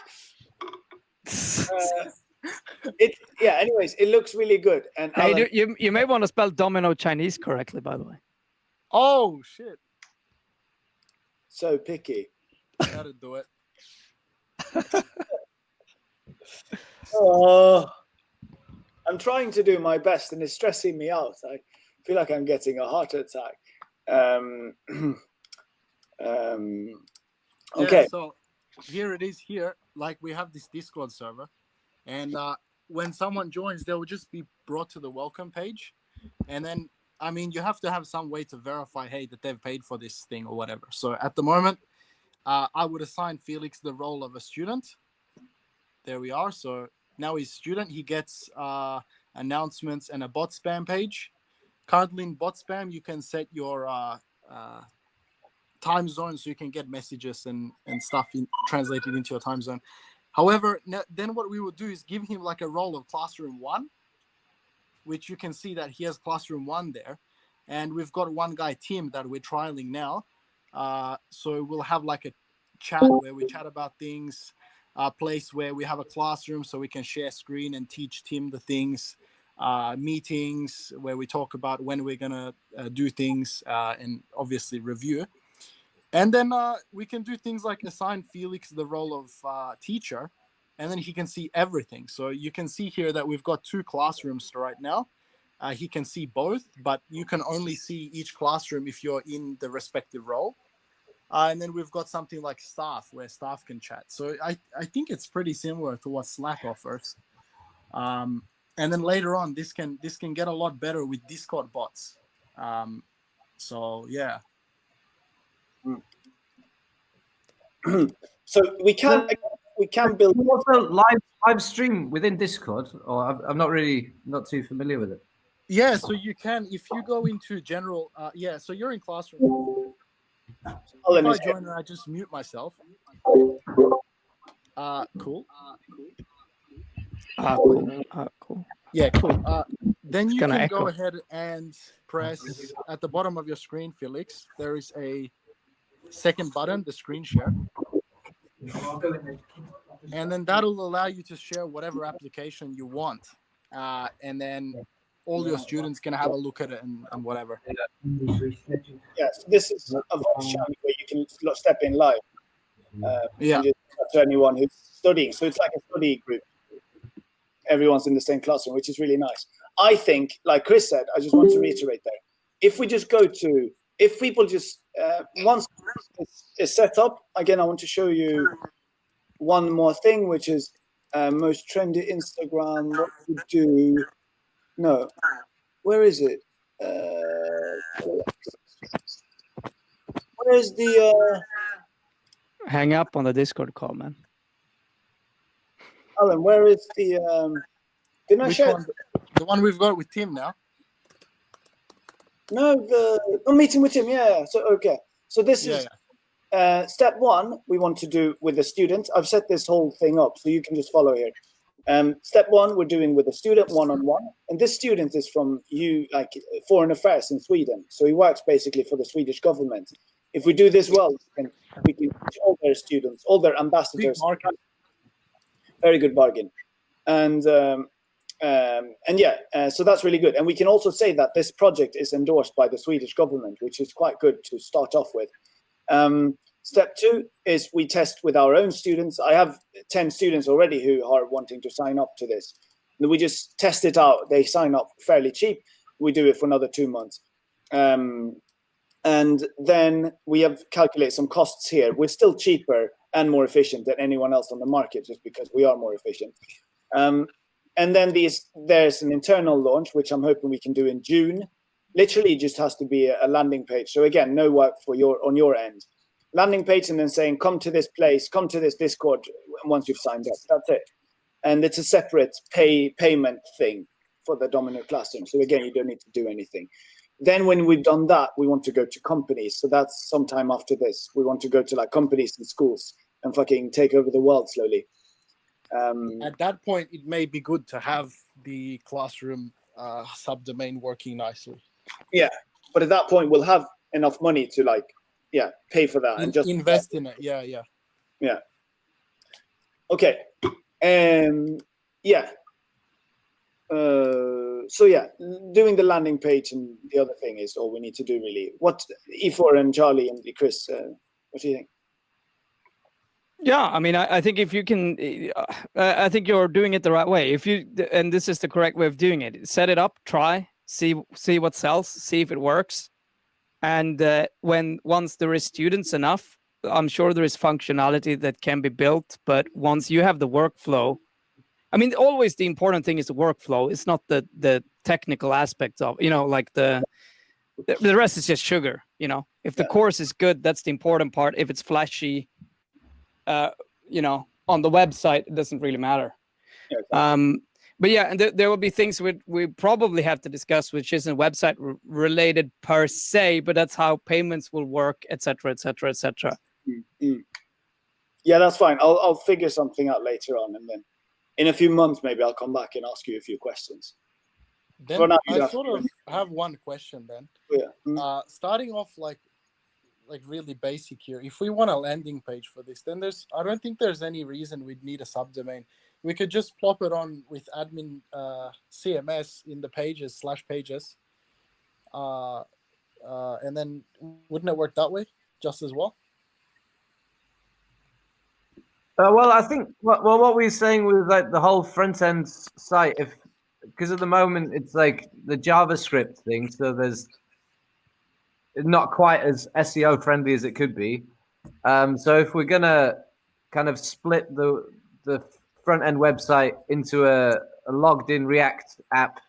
S1: Anyways, it looks really good. And
S2: Hey,
S1: Alan,
S2: you may want to spell domino Chinese correctly, by the way.
S5: Oh shit!
S1: so picky.
S5: Gotta do it.
S1: Oh, I'm trying to do my best, and it's stressing me out. I feel like I'm getting a heart attack. Okay.
S5: Yeah, so here it is. Here, like we have this Discord server, and when someone joins, they will just be brought to the welcome page, and then I mean you have to have some way to verify, hey, that they've paid for this thing or whatever. So at the moment, I would assign Felix the role of a student. There we are. So now he's student. He gets announcements and a bot spam page. Currently in bot spam, you can set your time zone so you can get messages and stuff translated into your time zone. However, then what we would do is give him like a role of classroom 1, which you can see that he has classroom 1 there. And we've got one guy, Tim, that we're trialing now. So we'll have like a chat where we chat about things, a place where we have a classroom so we can share screen and teach Tim the things, meetings where we talk about when we're going to do things and obviously review. And then we can do things like assign Felix the role of teacher, and then he can see everything. So you can see here that we've got 2 classrooms right now. He can see both, but you can only see each classroom if you're in the respective role. And then we've got something like staff, where staff can chat. So I think it's pretty similar to what Slack offers. And then later on, this can get a lot better with Discord bots. So yeah.
S1: So we can build.
S4: Can you also live stream within Discord, or I'm not too familiar with it.
S5: Yeah, so you can, if you go into general, so you're in classroom. If I join and I just mute myself. Cool.
S2: Cool. Cool.
S5: Yeah, cool. Then you can
S2: echo.
S5: go ahead and press at the bottom of your screen, Felix. There is a second button, the screen share. And then that'll allow you to share whatever application you want. And then all your students can have a look at it and whatever.
S1: Yes, this is a voice channel where you can step in live.
S5: Yeah.
S1: To anyone who's studying. So it's like a study group. Everyone's in the same classroom, which is really nice. I think, like Chris said, I just want to reiterate there. If we just if people just, once it's set up, again, I want to show you one more thing, which is most trendy Instagram. What we do. No, where is it? Where is the...
S2: Hang up on the Discord call, man.
S1: Alan, where is the... didn't I share?
S5: The one we've got with Tim now.
S1: No, the meeting with Tim, yeah. So, okay. So this is step one we want to do with the student. I've set this whole thing up, so you can just follow here. Step one, we're doing with a student one-on-one. And this student is from Foreign Affairs in Sweden. So he works basically for the Swedish government. If we do this well, we can teach all their students, all their ambassadors. Very good bargain. And so that's really good. And we can also say that this project is endorsed by the Swedish government, which is quite good to start off with. Step two is we test with our own students. I have 10 students already who are wanting to sign up to this. And we just test it out. They sign up fairly cheap. We do it for another 2 months. And then we have calculated some costs here. We're still cheaper and more efficient than anyone else on the market just because we are more efficient. And then there's an internal launch, which I'm hoping we can do in June. Literally just has to be a landing page. So again, no work on your end. Landing page and then saying, come to this place, come to this Discord once you've signed up. That's it. And it's a separate payment thing for the Domino Classroom. So again, you don't need to do anything. Then when we've done that, we want to go to companies. So that's sometime after this. We want to go to like companies and schools and fucking take over the world slowly.
S5: At that point, it may be good to have the classroom subdomain working nicely.
S1: Yeah, but at that point, we'll have enough money to pay for that and just
S5: invest in it. Yeah.
S1: Okay. Doing the landing page and the other thing is all we need to do really. What E4 and Charlie and Chris, what do you think?
S2: Yeah, I mean, I think if you can, I think you're doing it the right way. And this is the correct way of doing it. Set it up, try, see what sells, see if it works. And once there is students enough, I'm sure there is functionality that can be built. But once you have the workflow, I mean, always the important thing is the workflow. It's not the technical aspect of, like the rest is just sugar, If the course is good, that's the important part. If it's flashy, on the website, it doesn't really matter.
S1: Yeah, exactly.
S2: But yeah, and there will be things we probably have to discuss, which isn't website related per se, but that's how payments will work, etc., etc., etc.
S1: Yeah, that's fine. I'll figure something out later on, and then in a few months, maybe I'll come back and ask you a few questions.
S5: Then I sort of have one question then.
S1: Yeah.
S5: Starting off like really basic here. If we want a landing page for this, then I don't think there's any reason we'd need a subdomain. We could just plop it on with admin CMS in the pages /pages. And then wouldn't it work that way just as well?
S4: Well, I think what we're saying with like the whole front end site, because at the moment it's like the JavaScript thing, so there's not quite as SEO friendly as it could be. So if we're gonna kind of split the front end website into a logged in React app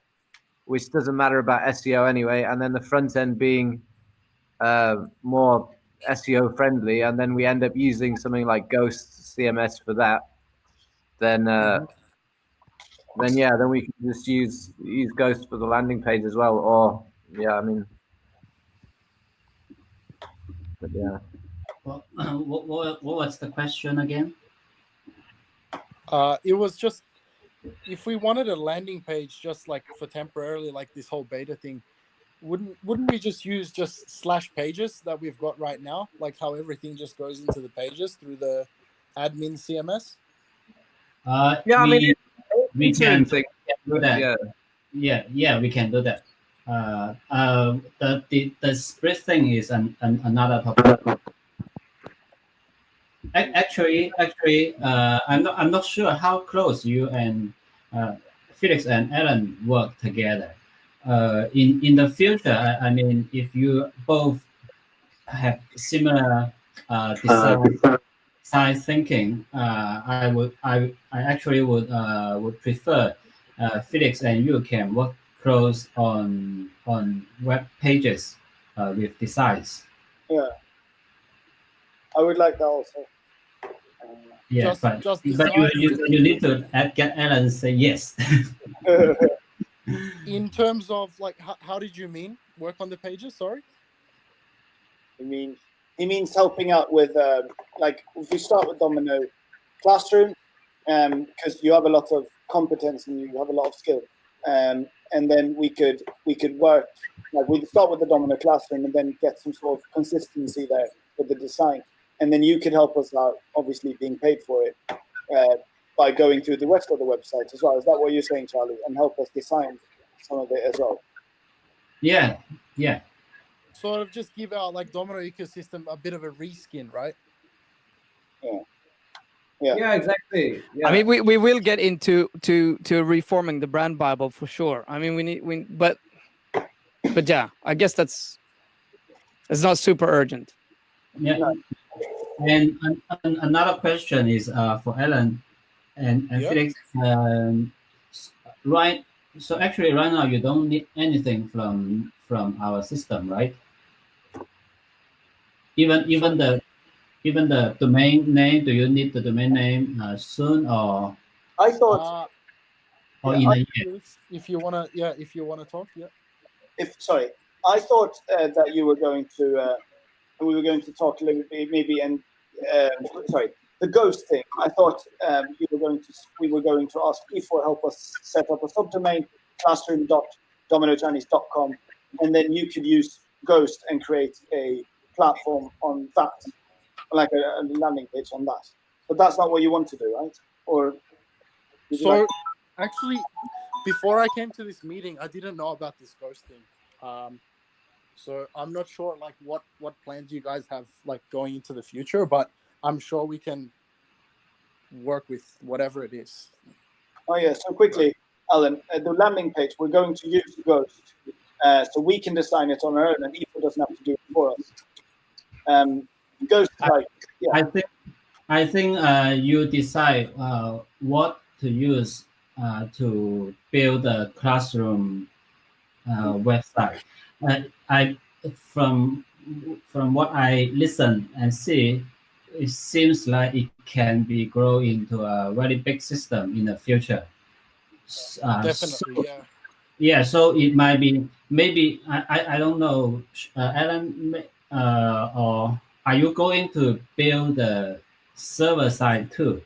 S4: which doesn't matter about SEO anyway, and then the front end being more SEO friendly, and then we end up using something like Ghost CMS for that, then then we can just use Ghost for the landing page as well. Or I mean, but yeah.
S3: Well, what was the question again?
S5: It was just if we wanted a landing page just like for temporarily, like this whole beta thing, wouldn't we just use just /pages that we've got right now, like how everything just goes into the pages through the admin CMS?
S4: I mean,
S3: we can
S4: thing.
S3: do that. Yeah, we can do that. The split thing is another topic. Actually, I'm not sure how close you and Felix and Alan work together. In the future, I mean, if you both have similar design thinking, I actually would prefer Felix and you can work close on web pages with designs.
S1: Yeah, I would like that also.
S3: Yeah, but you need to get Alan to say yes.
S5: In terms of like, how did you mean work on the pages? Sorry.
S1: He means helping out with like if we start with Domino Classroom, because you have a lot of competence and you have a lot of skill, and then we could work like we'd start with the Domino Classroom and then get some sort of consistency there with the design, and then you could help us out, obviously being paid for it by going through the rest of the website as well. Is that what you're saying, Charlie? And help us design some of it as well.
S3: Yeah.
S5: Sort of just give our like Domino ecosystem a bit of a reskin, right?
S4: Yeah, exactly. Yeah.
S2: I mean, we will get into reforming the brand Bible for sure. I mean, but yeah, I guess it's not super urgent.
S3: Yeah. And another question is for Alan and Felix. Right. So actually, right now you don't need anything from our system, right? Even the domain name. Do you need the domain name soon, or
S1: I thought,
S3: or in a year?
S5: If you wanna talk, yeah.
S1: I thought that you were going to we were going to talk a little bit maybe and the Ghost thing. I thought we were going to ask you for help us set up a subdomain, classroom.dominochinese.com, and then you could use Ghost and create a platform on that, like a landing page on that. But that's not what you want to do, right? Or
S5: so actually, before I came to this meeting, I didn't know about this Ghost thing. So I'm not sure like what plans you guys have like going into the future, but I'm sure we can work with whatever it is.
S1: Oh yeah, so quickly, Alan, the landing page, we're going to use Ghost. So we can design it on our own and Ifo doesn't have to do it for us. Ghost,
S3: I think you decide what to use to build a classroom website. From what I listen and see, it seems like it can be grow into a very big system in the future.
S5: Definitely,
S3: yeah. So it might be maybe I don't know, Alan, or are you going to build the server side too?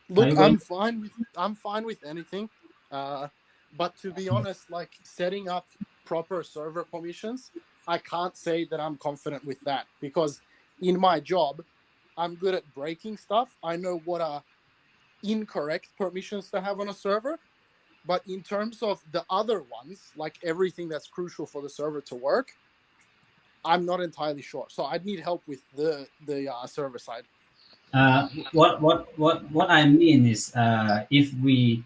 S5: Look, I'm fine with anything, but to be honest, like setting up proper server permissions, I can't say that I'm confident with that because in my job, I'm good at breaking stuff. I know what are incorrect permissions to have on a server, but in terms of the other ones, like everything that's crucial for the server to work, I'm not entirely sure. So I'd need help with the server side.
S3: What I mean is if we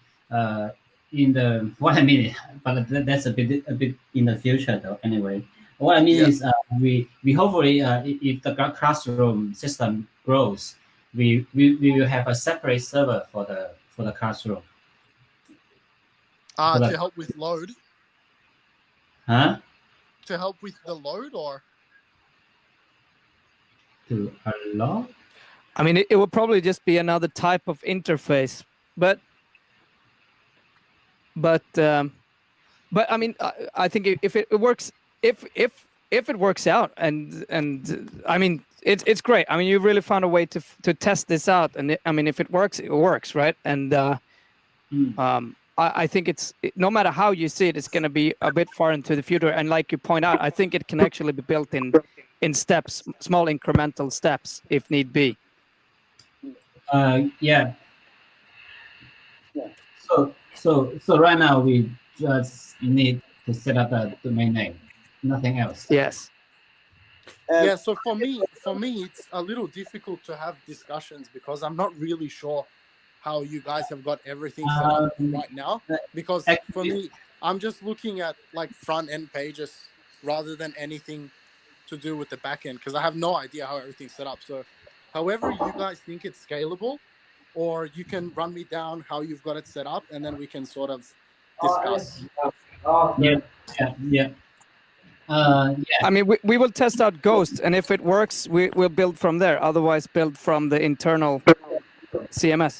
S3: in the what I mean, but that's a bit in the future though. Anyway, what I mean is we hopefully if the classroom system grows, we will have a separate server for the classroom.
S5: To help with load.
S3: Huh?
S5: To help with the load, or
S3: To allow?
S2: I mean, it would probably just be another type of interface, but I mean, I think if it works, if it works out, and I mean, it's great. I mean, you really found a way to test this out, and I mean, if it works, it works, right? And I think no matter how you see it, it's going to be a bit far into the future. And like you point out, I think it can actually be built in steps, small incremental steps, if need be.
S3: Yeah. So right now we just need to set up a domain name, nothing else.
S2: Yes.
S5: yeah. So for me, it's a little difficult to have discussions because I'm not really sure how you guys have got everything set up right now. Because for me, I'm just looking at like front end pages rather than anything to do with the back end because I have no idea how everything's set up. So, however you guys think it's scalable, or you can run me down how you've got it set up, and then we can sort of discuss.
S3: Yeah.
S2: I mean, we will test out Ghost, and if it works, we'll build from there. Otherwise, build from the internal CMS.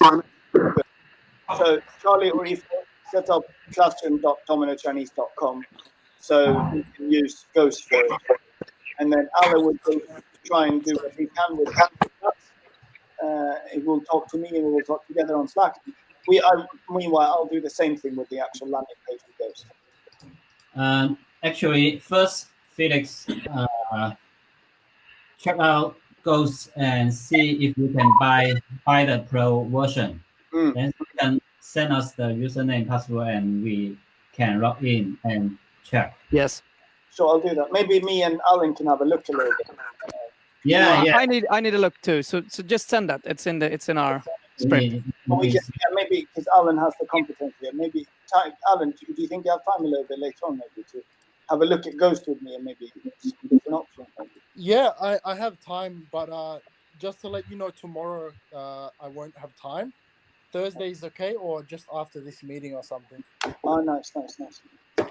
S1: So Charlie or Eve set up classroom.dominochinese.com, so we can use Ghost for it. And then Alan will try and do what he can with that. He will talk to me, and we will talk together on Slack. Meanwhile, I'll do the same thing with the actual landing page with Ghost.
S3: Actually, first, Felix, check out Ghost and see if you can buy the pro version. Then you can send us the username, password, and we can log in and check.
S2: Yes.
S1: So I'll do that. Maybe me and Alan can have a look a little bit.
S3: Yeah.
S2: I need a look too. So just send that. It's in our sprint.
S1: Maybe because Alan has the competence here. Maybe Alan, do you think you have time a little bit later on, maybe to have a look at Ghost with me and maybe it's an option?
S5: Yeah, I have time, but just to let you know, tomorrow I won't have time. Thursday is okay, or just after this meeting or something.
S1: Oh, nice.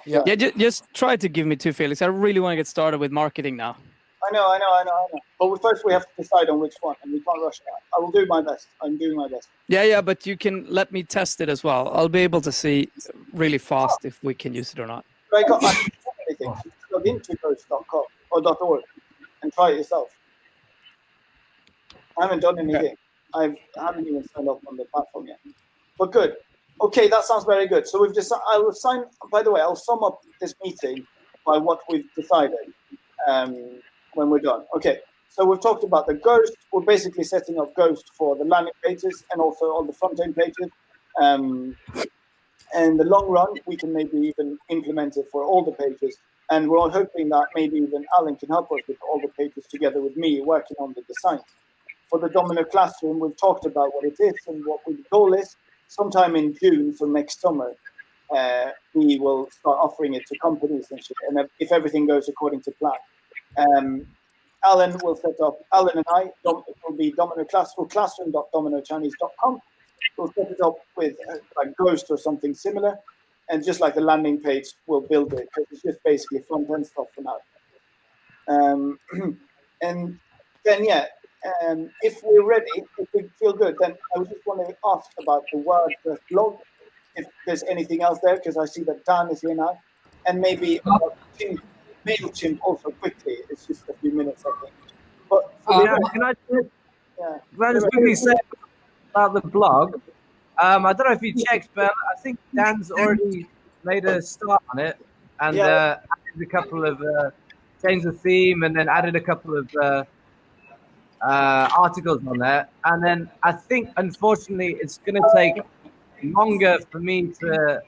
S5: Yeah.
S2: Yeah, just try to give me two, Felix. I really want to get started with marketing now.
S1: I know. But first we have to decide on which one, and we can't rush that. I will do my best. I'm doing my best.
S2: Yeah, but you can let me test it as well. I'll be able to see really fast if we can use it or not.
S1: I haven't done anything. So just log into ghost.com or .org and try it yourself. I haven't done anything. I haven't even signed up on the platform yet. But good. Okay, that sounds very good. So we've decided. By the way, I'll sum up this meeting by what we've decided when we're done. Okay. So we've talked about the Ghost. We're basically setting up Ghost for the landing pages and also on the front end pages. And in the long run, we can maybe even implement it for all the pages. And we're all hoping that maybe even Alan can help us with all the pages together with me working on the design. For the Domino Classroom, we've talked about what it is and what the goal is. Sometime in June, so next summer, we will start offering it to companies and shit. And if everything goes according to plan. Alan will set up, Alan and I, it will be Domino Classroom, classroom.dominochinese.com. We'll set it up with like Ghost or something similar. And just like the landing page, we'll build it because it's just basically front-end stuff for now. And then, if we're ready, if we feel good, then I would just want to ask about the WordPress blog, if there's anything else there, because I see that Dan is here now. And maybe MailChimp also quickly. It's just a few minutes, I think. But
S4: can I just quickly say about the blog? I don't know if you checked, but I think Dan's already made a start on it and added a couple of changed the theme and then added a couple of articles on there. And then I think, unfortunately, it's going to take longer for me to.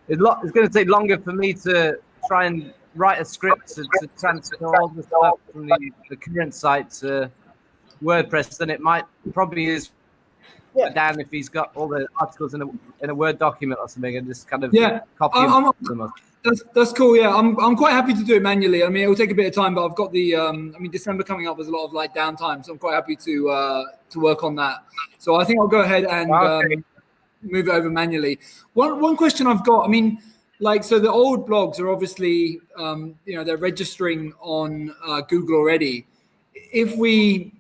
S4: It's going to take longer for me to try and write a script to transfer all the stuff from the current site to WordPress than it probably is Dan if he's got all the articles in a Word document or something and just kind of copy them.
S6: That's cool. Yeah, I'm quite happy to do it manually. I mean, it will take a bit of time, but I've got December coming up. There's a lot of like downtime, so I'm quite happy to work on that. So I think I'll go ahead and move it over manually. One question I've got. I mean, like, so the old blogs are obviously, they're registering on Google already. If we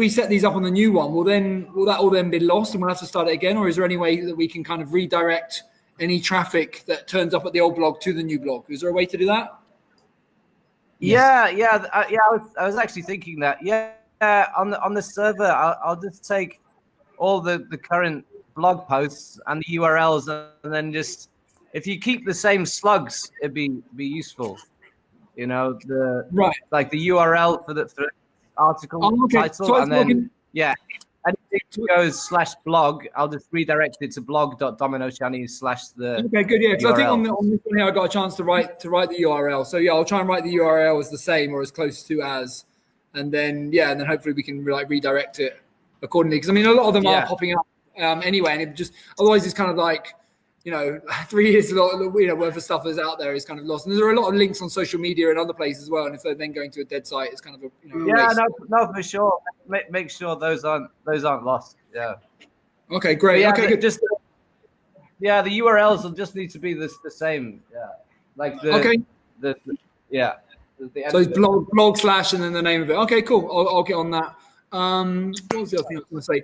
S6: set these up on the new one, will that all then be lost and we'll have to start it again? Or is there any way that we can kind of redirect any traffic that turns up at the old blog to the new blog? Is there a way to do that?
S4: Yeah. I was actually thinking that. Yeah, on the server, I'll just take all the current blog posts and the URLs, and then just, if you keep the same slugs, it'd be useful. You know, like the URL for the article title,
S6: so
S4: and then anything goes /blog, I'll just redirect it to blog.dominoshani/ the.
S6: Okay, good. Yeah, because I think
S4: URL.
S6: on this one here, I got a chance to write the URL. So yeah, I'll try and write the URL as the same or as close to as, and then hopefully we can like redirect it accordingly. Because I mean, a lot of them are popping up anyway, and it just otherwise it's kind of like, 3 years worth of stuff that's out there is kind of lost. And there are a lot of links on social media and other places as well. And if they're then going to a dead site, it's kind of a waste.
S4: No, for sure. Make sure those aren't lost. Yeah.
S6: Okay, great.
S4: Yeah,
S6: okay, good.
S4: The URLs will just need to be the same. Yeah. Like the.
S6: Okay.
S4: The
S6: So it's blog / and then the name of it. Okay, cool. I'll get on that. What was the other thing I was going to say?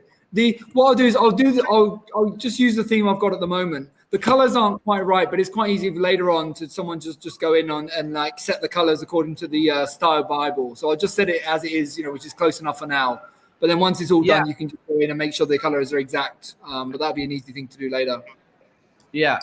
S6: What I'll do is I'll just use the theme I've got at the moment. The colors aren't quite right, but it's quite easy later on to someone just go in on and like set the colors according to the style Bible. So I'll just set it as it is, which is close enough for now. But then once it's all done, you can just go in and make sure the colors are exact. But that'd be an easy thing to do later.
S4: Yeah.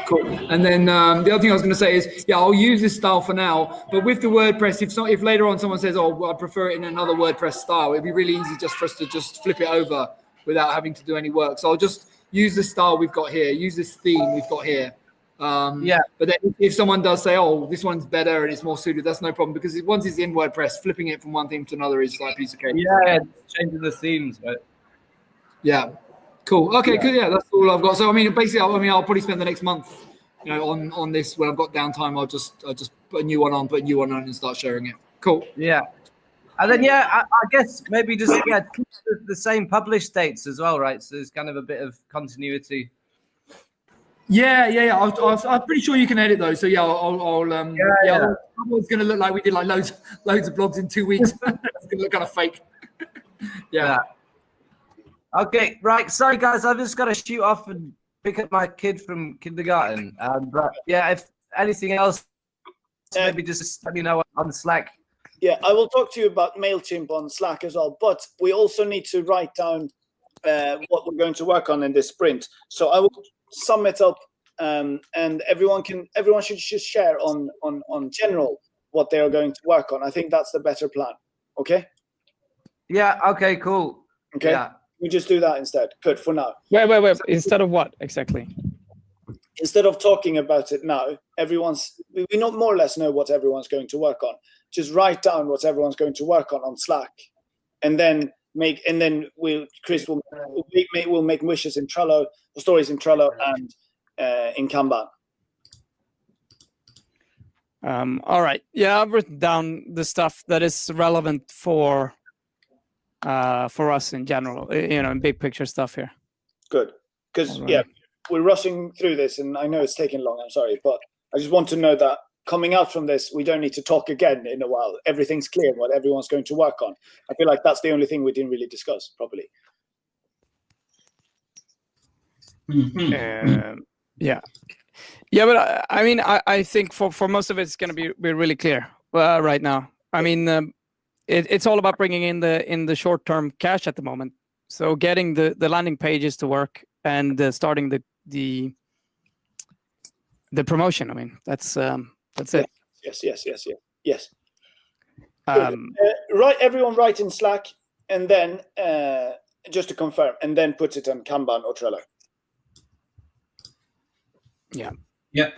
S6: Cool. And then the other thing I was going to say is, I'll use this style for now. But with the WordPress, if later on someone says, I prefer it in another WordPress style, it'd be really easy just for us to just flip it over without having to do any work. So I'll just use the style we've got here, use this theme we've got here. But then if someone does say, this one's better and it's more suited, that's no problem, because once it's in WordPress, flipping it from one theme to another is like a piece of cake.
S4: Yeah, changing the themes, right?
S6: Yeah. Cool. Okay, good. Yeah, that's all I've got. So I mean, basically, I'll probably spend the next month, on this. When I've got downtime, I'll just put a new one on, and start sharing it. Cool.
S4: Yeah. And then I guess maybe just keep the same publish dates as well, right? So there's kind of a bit of continuity.
S6: Yeah. I'm pretty sure you can edit those. So it's going to look like we did like loads of blogs in 2 weeks. It's going to look kind of fake. Yeah.
S4: Okay, right. Sorry, guys. I've just got to shoot off and pick up my kid from kindergarten. But if anything else, maybe just let me know on Slack.
S1: Yeah, I will talk to you about MailChimp on Slack as well. But we also need to write down what we're going to work on in this sprint. So I will sum it up, and everyone should just share on general what they are going to work on. I think that's the better plan. Okay.
S4: Yeah. Okay. Cool.
S1: Okay.
S4: Yeah.
S1: We just do that instead. Good for now.
S2: Wait. Instead of what exactly?
S1: Instead of talking about it now, we not more or less know what everyone's going to work on. Just write down what everyone's going to work on Slack, and then Chris will make wishes in Trello, stories in Trello, and in Kanban.
S2: All right. Yeah, I've written down the stuff that is relevant for us in general, in big picture stuff here.
S1: Good. Because, we're rushing through this, and I know it's taking long. I'm sorry, but I just want to know that coming out from this, we don't need to talk again in a while. Everything's clear what everyone's going to work on. I feel like that's the only thing we didn't really discuss properly.
S2: But I mean, I think for most of it's going to be really clear right now. I mean, it's all about bringing in the short-term cash at the moment. So getting the landing pages to work and starting the promotion. I mean, that's it.
S1: Yes. Everyone write in Slack, and then just to confirm, and then put it on Kanban or Trello.
S2: Yeah.
S3: Yep.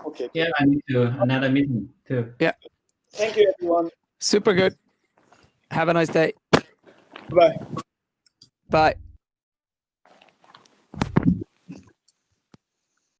S1: Okay.
S3: Yeah, I need another meeting too.
S2: Yeah.
S1: Thank you, everyone.
S2: Super good. Have a nice day.
S1: Bye.
S2: Bye.